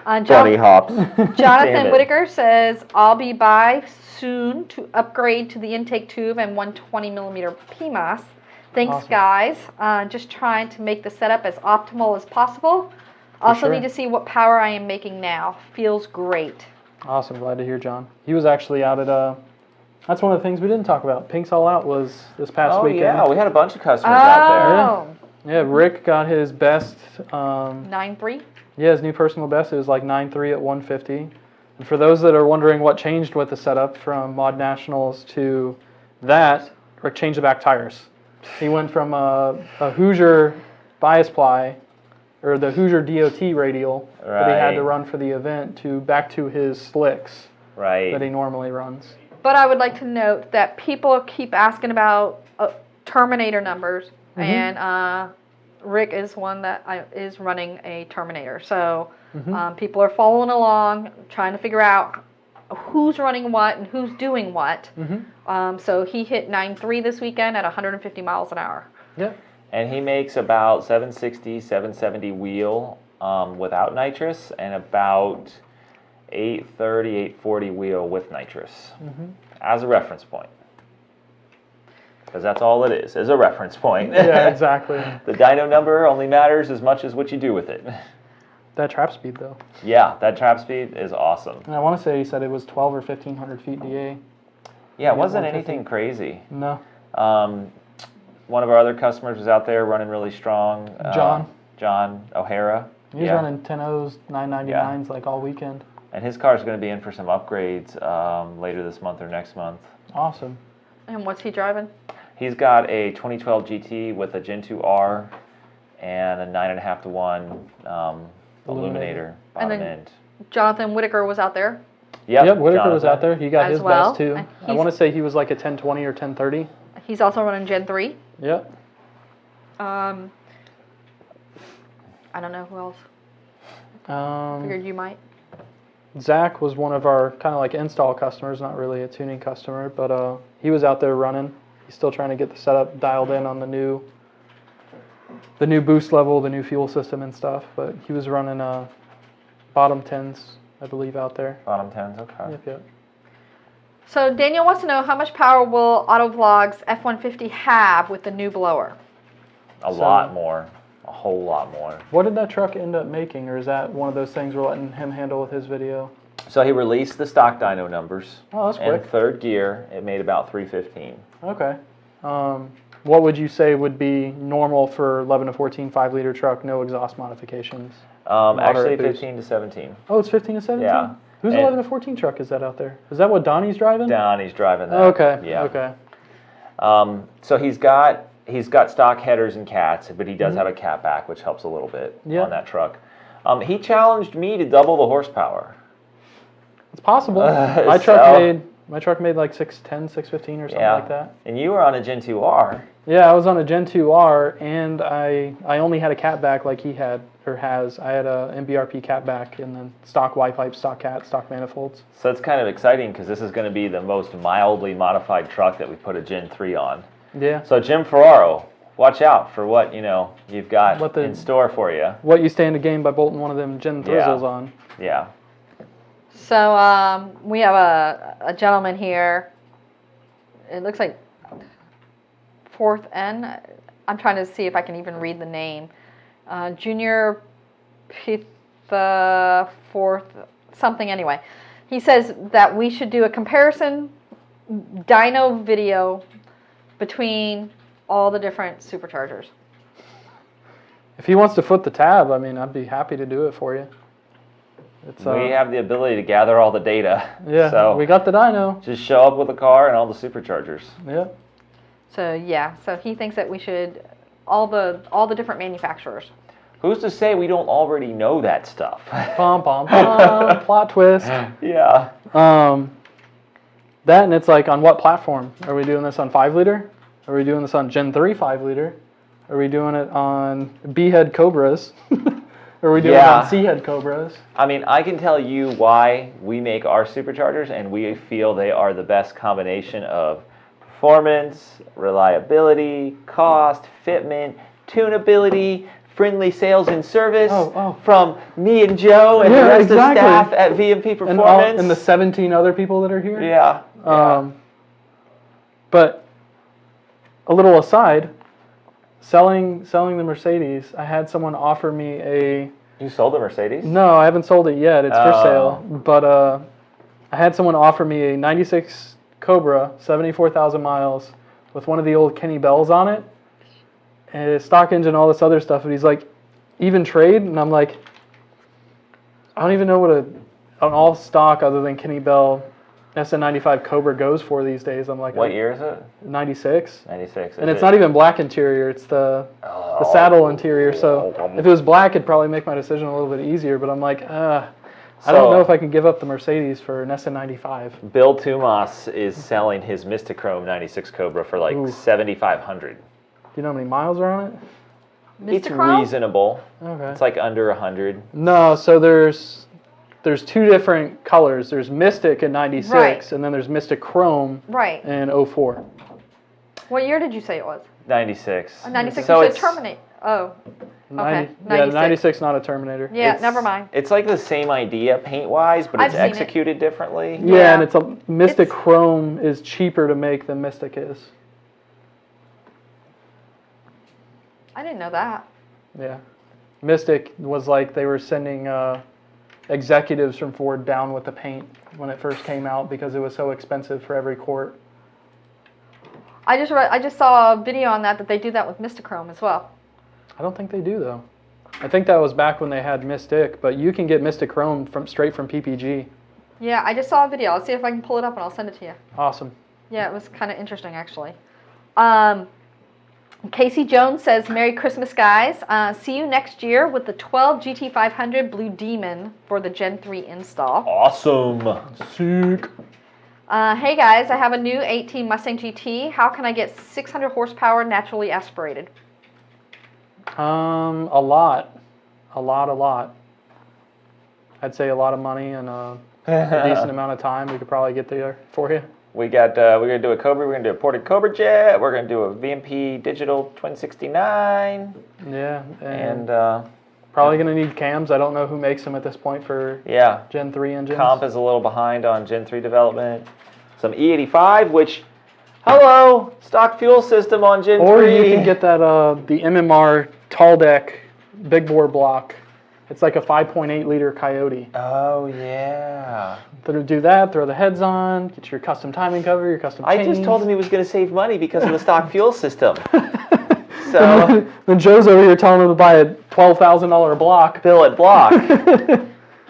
Bunny hops. Damn Jonathan it. Whitaker says, I'll be by soon to upgrade to the intake tube and 120 millimeter PMAS. Thanks, Awesome. guys. Just trying to make the setup as optimal as possible. Also sure. need to see what power I am making now. Feels great. Awesome, glad to hear, John. He was actually out at, that's one of the things we didn't talk about. Pink's All Out was this past weekend. Yeah, we had a bunch of customers out Oh, Yeah, Rick got his best, 9.3. yeah, his new personal best. It was like 9.3 at 150. And for those that are wondering what changed with the setup from Mod Nationals to that, Rick changed the back tires. He went from a Hoosier bias ply, or the Hoosier DOT radial that he had to Right. run for the event, to back to his slicks there. Right. that he normally runs. But I would like to note that people keep asking about Terminator numbers, and Rick is one that is running a Terminator. So people are following along, trying to figure out who's running what and who's doing what. So he hit 9.3 this weekend at 150 miles an hour. Yep. And he makes about 760, 770 wheel without nitrous, and about 830, 840 wheel with nitrous as a reference point. Because that's all it is a reference point. Yeah, exactly. The dyno number only matters as much as what you do with it. That trap speed, though. Yeah, that trap speed is awesome. And I want to say he said it was 12 or 1,500 feet DA. Yeah, it wasn't anything crazy. No. One of our other customers was out there running really strong. John O'Hara. He's running 10.0s, 999s like all weekend. And his car's going to be in for some upgrades later this month or next month. Awesome. And what's he driving? He's got a 2012 GT with a Gen2R and a 9.5 to 1 illuminator bottom end. Jonathan Whitaker was out there. Yep, Whitaker was out there. He got his best too. I want to say he was like a 1020 or 1030. He's also running Gen 3. Yep. I don't know who else. Figured you might. Zach was one of our kind of like install customers, not really a tuning customer, but he was out there running. He's still trying to get the setup dialed in on the new boost level, the new fuel system and stuff. But he was running bottom 10s, I believe, out there. Bottom 10s, okay. Yep. So Daniel wants to know, how much power will AutoVlog's F-150 have with the new blower? A lot more. A whole lot more. What did that truck end up making, or is that one of those things we're letting him handle with his video? So he released the stock dyno numbers. Oh, that's and quick. Third gear, it made about 315. Okay. What would you say would be normal for 11 to 14 5-liter truck, no exhaust modifications? Actually, Moderate boost. 15 to 17. Oh, it's 15 to 17? Yeah. Whose 11 to 14 truck is that out there? Is that what Donnie's driving? Donnie's driving that. Okay. Yeah. Okay. So he's got stock headers and cats, but he does have a cat back, which helps a little bit on that truck. He challenged me to double the horsepower. It's possible. My truck made like 610, 615 or something like that. And you were on a Gen2R. Yeah, I was on a Gen2R, and I only had a cat back like he had or has. I had a MBRP cat back and then stock Y pipe, stock cat, stock manifolds. So it's kind of exciting because this is going to be the most mildly modified truck that we put a Gen 3 on. Yeah. So Jim Ferraro, watch out for what you've got in store for you. What you stand to gain by bolting one of them Gen Thrizzles on. Yeah. So we have a gentleman here. It looks like 4th N. I'm trying to see if I can even read the name. Junior Pitha 4th something anyway. He says that we should do a comparison dyno video between all the different superchargers. If he wants to foot the tab, I mean, I'd be happy to do it for you. We have the ability to gather all the data. Yeah, so we got the dyno. Just show up with a car and all the superchargers. Yeah. So yeah, so he thinks that we should all the different manufacturers. Who's to say we don't already know that stuff? Pom pom pom. Plot twist. Yeah. That, and it's like, on what platform? Are we doing this on 5-liter? Are we doing this on Gen 3 5-liter? Are we doing it on B-head Cobras? Are we doing it on C-head Cobras? I mean, I can tell you why we make our superchargers, and we feel they are the best combination of performance, reliability, cost, fitment, tunability, friendly sales and service from me and Joe and the rest of the staff at VMP Performance. And the 17 other people that are here? Yeah. But a little aside, selling the Mercedes, I had someone offer me a... You sold the Mercedes? No, I haven't sold it yet. It's for sale. But I had someone offer me a 96 Cobra, 74,000 miles, with one of the old Kenny Bells on it. And a stock engine, all this other stuff. And he's like, even trade? And I'm like, I don't even know what an all stock other than Kenny Bell SN95 Cobra goes for these days. I'm like, what year is it? 96. 96. And it's not even black interior. It's the saddle interior. So if it was black, it'd probably make my decision a little bit easier. But I'm like, I don't know if I can give up the Mercedes for an SN95. Bill Tumas is selling his Mistachrome 96 Cobra for like $7,500. Do you know how many miles are on it? It's reasonable. Okay. It's like under 100. No, so there's two different colors. There's Mystic in 96, and then there's Mystic Chrome in 04. What year did you say it was? 96. 96. So you said Terminate. Oh. Okay, Yeah, 96. 96, not a Terminator. Yeah, never mind. It's like the same idea paint-wise, but I've it's seen it. executed differently. Yeah, Yeah. and it's a Mystic It's- Chrome is cheaper to make than Mystic is. I didn't know that. Yeah. Mystic was like they were sending executives from Ford down with the paint when it first came out because it was so expensive for every quart. I just saw a video on that they do that with Mistachrome as well. I don't think they do though. I think that was back when they had Mystic, but you can get Mystic Chrome straight from PPG. Yeah, I just saw a video. I'll see if I can pull it up and I'll send it to you. Awesome. Yeah, it was kind of interesting actually. Casey Jones says, "Merry Christmas, guys. See you next year with the 12 GT500 Blue Demon for the Gen 3 install." Awesome. Sick. Hey guys, I have a new 18 Mustang GT. How can I get 600 horsepower naturally aspirated? A lot. I'd say a lot of money and a decent amount of time. We could probably get there for you. We're gonna do a Cobra. We're gonna do a ported Cobra Jet. We're gonna do a VMP digital Twin 69, Yeah, and probably gonna need cams. I don't know who makes them at this point for yeah, Gen 3 engines. Comp is a little behind on Gen 3 development. Some E85, which, hello, stock fuel system on Gen 3. Or you can get that the MMR tall deck big bore block. It's like a 5.8 liter Coyote. Oh yeah. Do that, throw the heads on, get your custom timing cover, your custom chains. I just told him he was going to save money because of the stock fuel system. So then Joe's over here telling him to buy a $12,000 block. bill it block.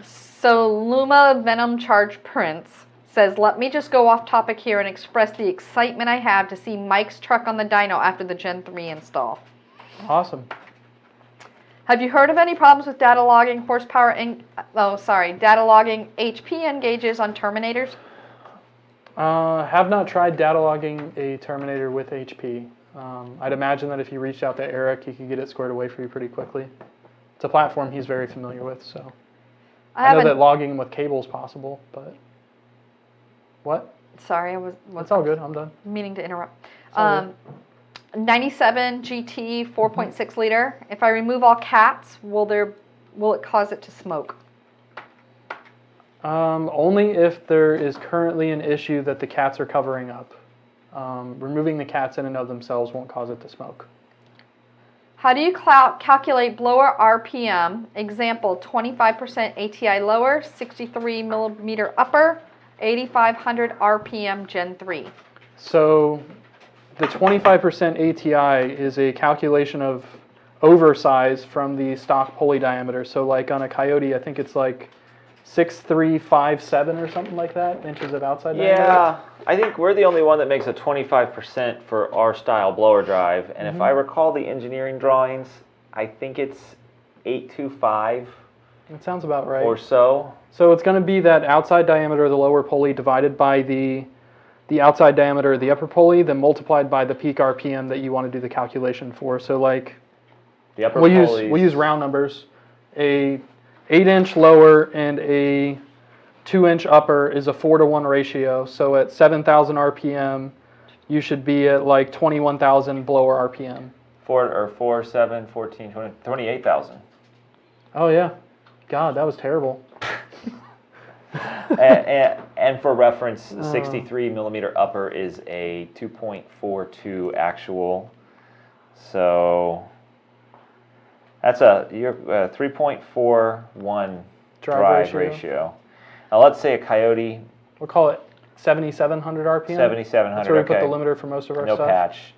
So Luma Venom Charge Prince says, "Let me just go off topic here and express the excitement I have to see Mike's truck on the dyno after the Gen 3 install. Awesome. Have you heard of any problems with data logging data logging HP gauges on Terminators?" Have not tried data logging a Terminator with HP. I'd imagine that if you reached out to Eric, he could get it squared away for you pretty quickly. It's a platform he's very familiar with, so. I know that logging with cable is possible, but. What? Sorry, I was That's all good. I'm done. meaning to interrupt. It's all good. 97 GT 4.6 liter. If I remove all cats, will it cause it to smoke? Only if there is currently an issue that the cats are covering up. Removing the cats in and of themselves won't cause it to smoke. How do you calculate blower RPM? Example, 25% ATI lower, 63 millimeter upper, 8,500 RPM Gen 3. So the 25% ATI is a calculation of oversize from the stock pulley diameter. So like on a Coyote, I think it's like 6,357 or something like that, inches of outside diameter. Yeah, I think we're the only one that makes a 25% for our style blower drive. And if I recall the engineering drawings, I think it's 825 That sounds about right. or so. So it's going to be that outside diameter of the lower pulley divided by the outside diameter of the upper pulley, then multiplied by the peak RPM that you want to do the calculation for. So like The upper we pulleys. use round numbers. A 8-inch lower and a 2-inch upper is a 4-to-1 ratio. So at 7,000 RPM, you should be at like 21,000 blower RPM. 4, 7, 14, 20, 28,000. Oh yeah, God, that was terrible. and for reference, 63 millimeter upper is a 2.42 actual. So that's a 3.41 drive ratio. Now let's say a Coyote, We'll call it 7,700 RPM. 7,700. That's where we okay. put the limiter for most of our No stuff. patch.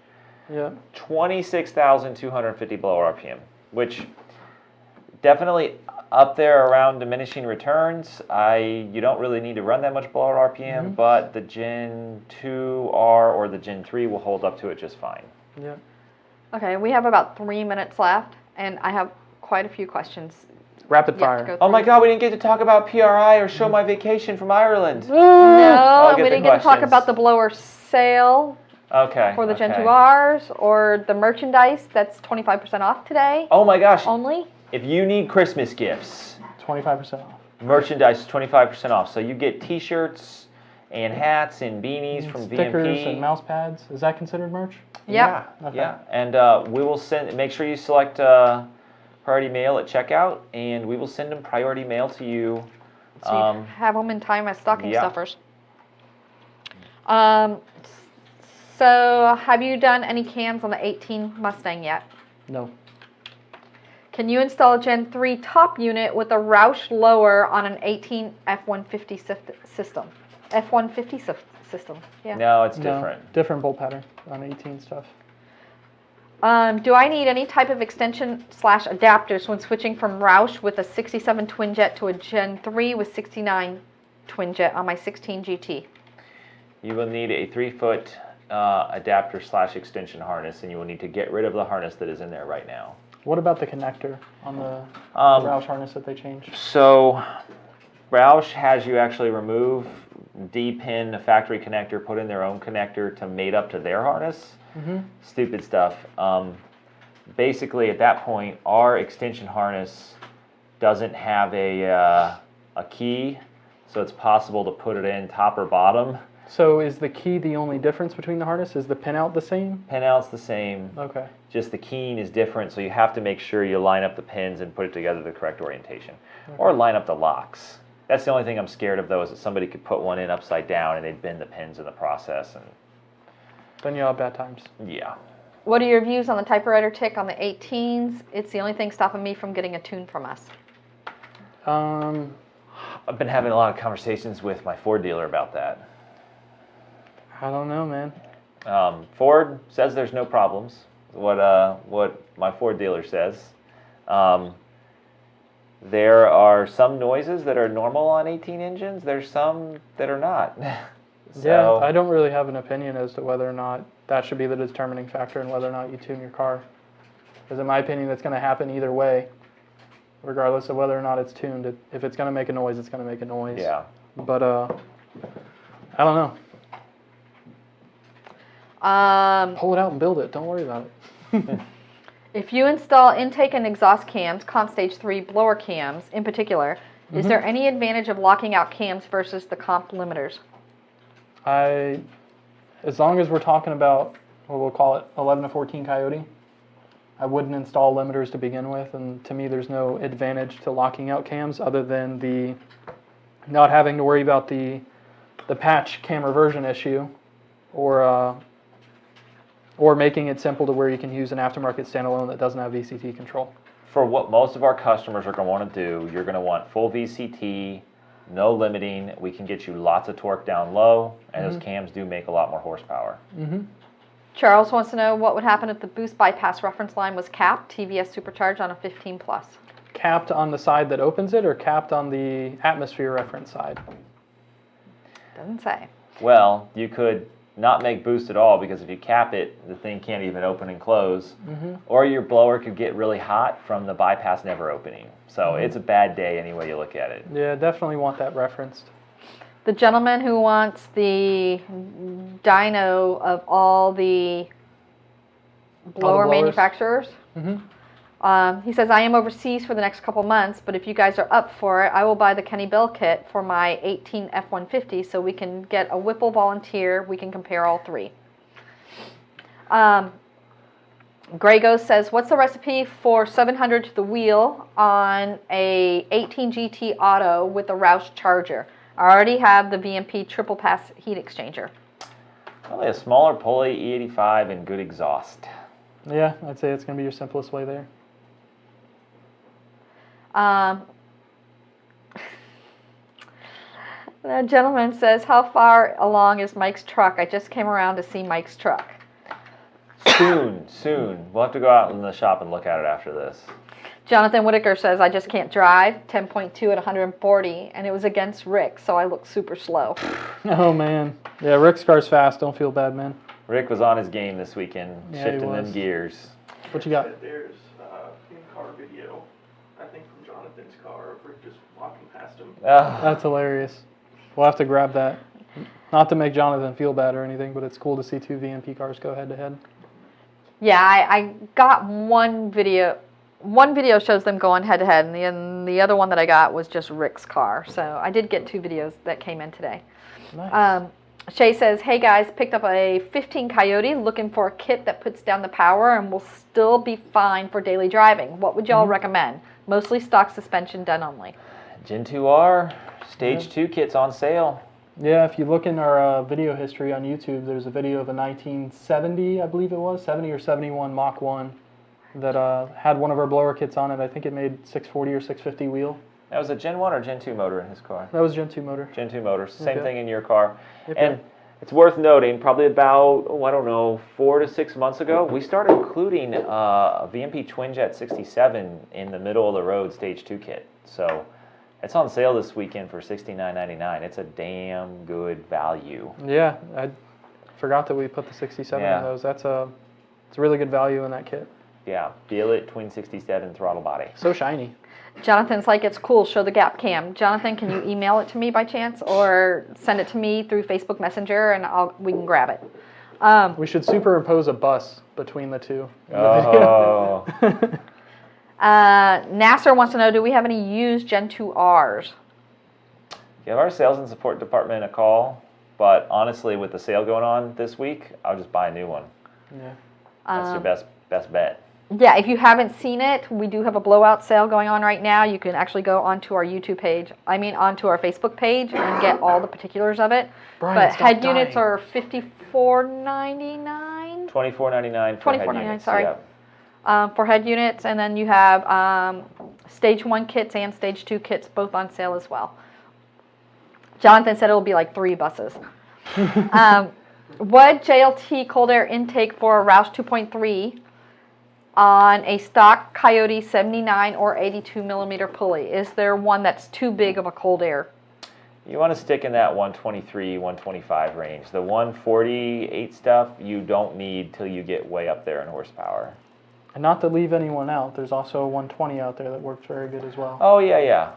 Yeah. 26,250 blower RPM, which definitely up there around diminishing returns. You don't really need to run that much blower RPM, but the Gen 2R or the Gen 3 will hold up to it just fine. Yeah. Okay, we have about 3 minutes left, and I have quite a few questions. Rapid You have to fire. go Oh my through. God, we didn't get to talk about PRI or show my vacation from Ireland. No, I'll and get we the didn't get to talk questions. about the blower sale Okay. for the Gen okay. 2Rs or the merchandise that's 25% off today Oh my gosh, only. if you need Christmas gifts, 25% off. merchandise is 25% off. So you get t-shirts and hats and beanies from Stickers VMP. and mouse pads. Is that considered merch? Yep. Yeah, Okay. yeah. And we will make sure you select priority mail at checkout, and we will send them priority mail to you. So you have them in time as stocking yeah. stuffers. So have you done any cams on the 18 Mustang yet? No. Can you install a Gen 3 top unit with a Roush lower on an 18 F-150 system? F-150 system, yeah. No, it's No, different. different bolt pattern on 18 stuff. Do I need any type of extension / adapters when switching from Roush with a 67 TwinJet to a Gen 3 with 69 TwinJet on my 16 GT? You will need a 3-foot adapter / extension harness, and you will need to get rid of the harness that is in there right now. What about the connector on the Roush harness that they changed? So Roush has you actually remove, D-pin the factory connector, put in their own connector to mate up to their harness. Stupid stuff. Basically, at that point, our extension harness doesn't have a key, so it's possible to put it in top or bottom. So is the key the only difference between the harness? Is the pinout the same? Pinout's the same. Okay. Just the keying is different, so you have to make sure you line up the pins and put it together the correct orientation. Or line up the locks. That's the only thing I'm scared of, though, is that somebody could put one in upside down and they'd bend the pins in the process. And Then you'll have bad times. yeah. What are your views on the typewriter tick on the 18s? It's the only thing stopping me from getting a tune from us. I've been having a lot of conversations with my Ford dealer about that. I don't know, man. Ford says there's no problems. What my Ford dealer says. There are some noises that are normal on 18 engines. There's some that are not. So, Yeah, I don't really have an opinion as to whether or not that should be the determining factor in whether or not you tune your car. Because in my opinion, it's going to happen either way, regardless of whether or not it's tuned. If it's going to make a noise, it's going to make a noise. Yeah. But I don't know. Pull it out and build it. Don't worry about it. If you install intake and exhaust cams, comp stage 3 blower cams in particular, is there any advantage of locking out cams versus the comp limiters? As long as we're talking about what we'll call it 11 to 14 Coyote, I wouldn't install limiters to begin with, and to me there's no advantage to locking out cams other than the not having to worry about the patch cam reversion issue, or making it simple to where you can use an aftermarket standalone that doesn't have VCT control. For what most of our customers are going to want to do, you're going to want full VCT, no limiting. We can get you lots of torque down low, and those cams do make a lot more horsepower. Charles wants to know what would happen if the boost bypass reference line was capped, TVS Supercharged on a 15 plus. Capped on the side that opens it, or capped on the atmosphere reference side? Doesn't say. Well, you could not make boost at all, because if you cap it, the thing can't even open and close. Or your blower could get really hot from the bypass never opening. So it's a bad day any way you look at it. Yeah, definitely want that referenced. The gentleman who wants the dyno of all the blower blowers. manufacturers, he says, I am overseas for the next couple months, but if you guys are up for it, I will buy the Kenny Bell kit for my 18 F-150 so we can get a Whipple volunteer. We can compare all three. Grego says, what's the recipe for 700 to the wheel on a 18 GT Auto with a Roush charger? I already have the VMP triple pass heat exchanger. Probably a smaller pulley, E85, and good exhaust. Yeah, I'd say it's going to be your simplest way there. The gentleman says, how far along is Mike's truck? I just came around to see Mike's truck. Soon. We'll have to go out in the shop and look at it after this. Jonathan Whitaker says, I just can't drive, 10.2 at 140, and it was against Rick, so I look super slow. Oh, man. Yeah, Rick's car's fast. Don't feel bad, man. Rick was on his game this weekend, Yeah, shifting he them was. gears. What you got? There's in-car video, I think from Jonathan's car, of Rick just walking past him. That's hilarious. We'll have to grab that. Not to make Jonathan feel bad or anything, but it's cool to see two VMP cars go head to head. Yeah, I got one video. One video shows them going head to head, and the other one that I got was just Rick's car. So I did get two videos that came in today. Nice. Shay says, hey guys, picked up a 15 Coyote, looking for a kit that puts down the power and will still be fine for daily driving. What would y'all recommend? Mostly stock suspension, done only. Gen2R Stage 2 kit's on sale. Yeah, if you look in our video history on YouTube, there's a video of a 1970, I believe it was, 70 or 71 Mach 1 that had one of our blower kits on it. I think it made 640 or 650 wheel. That was a Gen 1 or Gen 2 motor in his car? That was Gen 2 motor. Gen 2 motors. Same Okay. thing in your car. Yep, And yep. it's worth noting, probably about, I don't know, 4 to 6 months ago, we started including a VMP TwinJet 67 in the middle of the road Stage 2 kit. So it's on sale this weekend for $69.99. It's a damn good value. Yeah, I forgot that we put the 67 Yeah. in those. It's a really good value in that kit. Yeah, feel it, Twin 67 throttle body. So shiny. Jonathan's like, it's cool, show the gap cam. Jonathan, can you email it to me by chance or send it to me through Facebook Messenger and we can grab it. We should superimpose a bus between the two. In the video. Oh. Nasser wants to know, do we have any used Gen2Rs? Give our sales and support department a call, but honestly, with the sale going on this week, I'll just buy a new one. Yeah. That's your best bet. Yeah, if you haven't seen it, we do have a blowout sale going on right now. You can actually go onto our YouTube page, onto our Facebook page and get all the particulars of it. Brian, But stop head units dying. are $54.99. $24.99 for head $24.99, units. sorry. Yeah. For head units, and then you have Stage 1 kits and Stage 2 kits both on sale as well. Jonathan said it will be like 3 buses. What JLT cold air intake for a Roush 2.3 on a stock Coyote 79 or 82 millimeter pulley? Is there one that's too big of a cold air? You want to stick in that 123, 125 range. The 148 stuff you don't need till you get way up there in horsepower. And not to leave anyone out, there's also a 120 out there that works very good as well. Oh, yeah.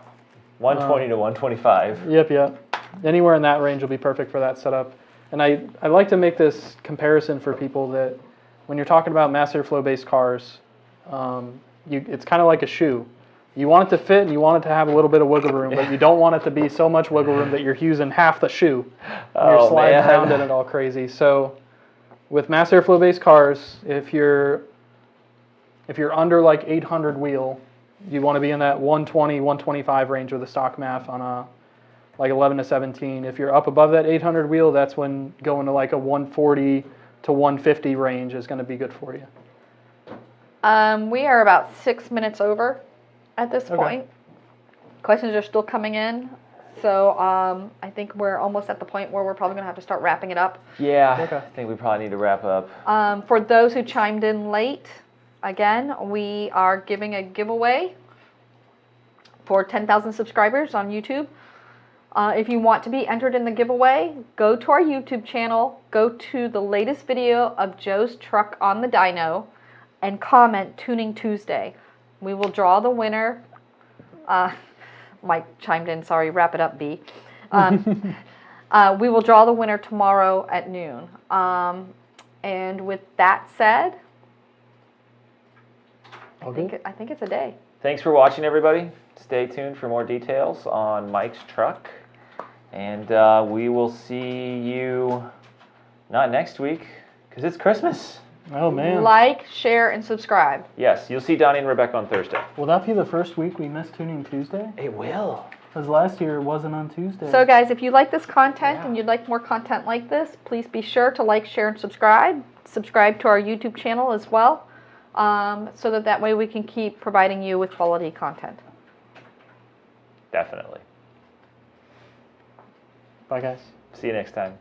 120 to 125. Yep. Anywhere in that range will be perfect for that setup. And I like to make this comparison for people that when you're talking about mass airflow based cars, it's kind of like a shoe. You want it to fit and you want it to have a little bit of wiggle room, but you don't want it to be so much wiggle room that you're using half the shoe. And you're sliding around in it all crazy. So with mass airflow based cars, if you're under like 800 wheel, you want to be in that 120, 125 range with the stock MAF on a like 11 to 17. If you're up above that 800 wheel, that's when going to like a 140 to 150 range is going to be good for you. We are about 6 minutes over at this Okay. point. Questions are still coming in. So I think we're almost at the point where we're probably going to have to start wrapping it up. Yeah, Okay. I think we probably need to wrap up. For those who chimed in late, again, we are giving a giveaway for 10,000 subscribers on YouTube. If you want to be entered in the giveaway, go to our YouTube channel, go to the latest video of Joe's truck on the dyno, and comment Tuning Tuesday. We will draw the winner. Mike chimed in, sorry, wrap it up, B. We will draw the winner tomorrow at noon. And with that said, I think it's a day. Thanks for watching, everybody. Stay tuned for more details on Mike's truck. And we will see you not next week, because it's Christmas. Oh man. Like, share, and subscribe. Yes, you'll see Donnie and Rebecca on Thursday. Will that be the first week we missed Tuning Tuesday? It will. Because last year it wasn't on Tuesday. So guys, if you like this content and you'd like more content like this, please be sure to like, share, and subscribe. Subscribe to our YouTube channel as well, so that way we can keep providing you with quality content. Definitely. Bye guys. See you next time.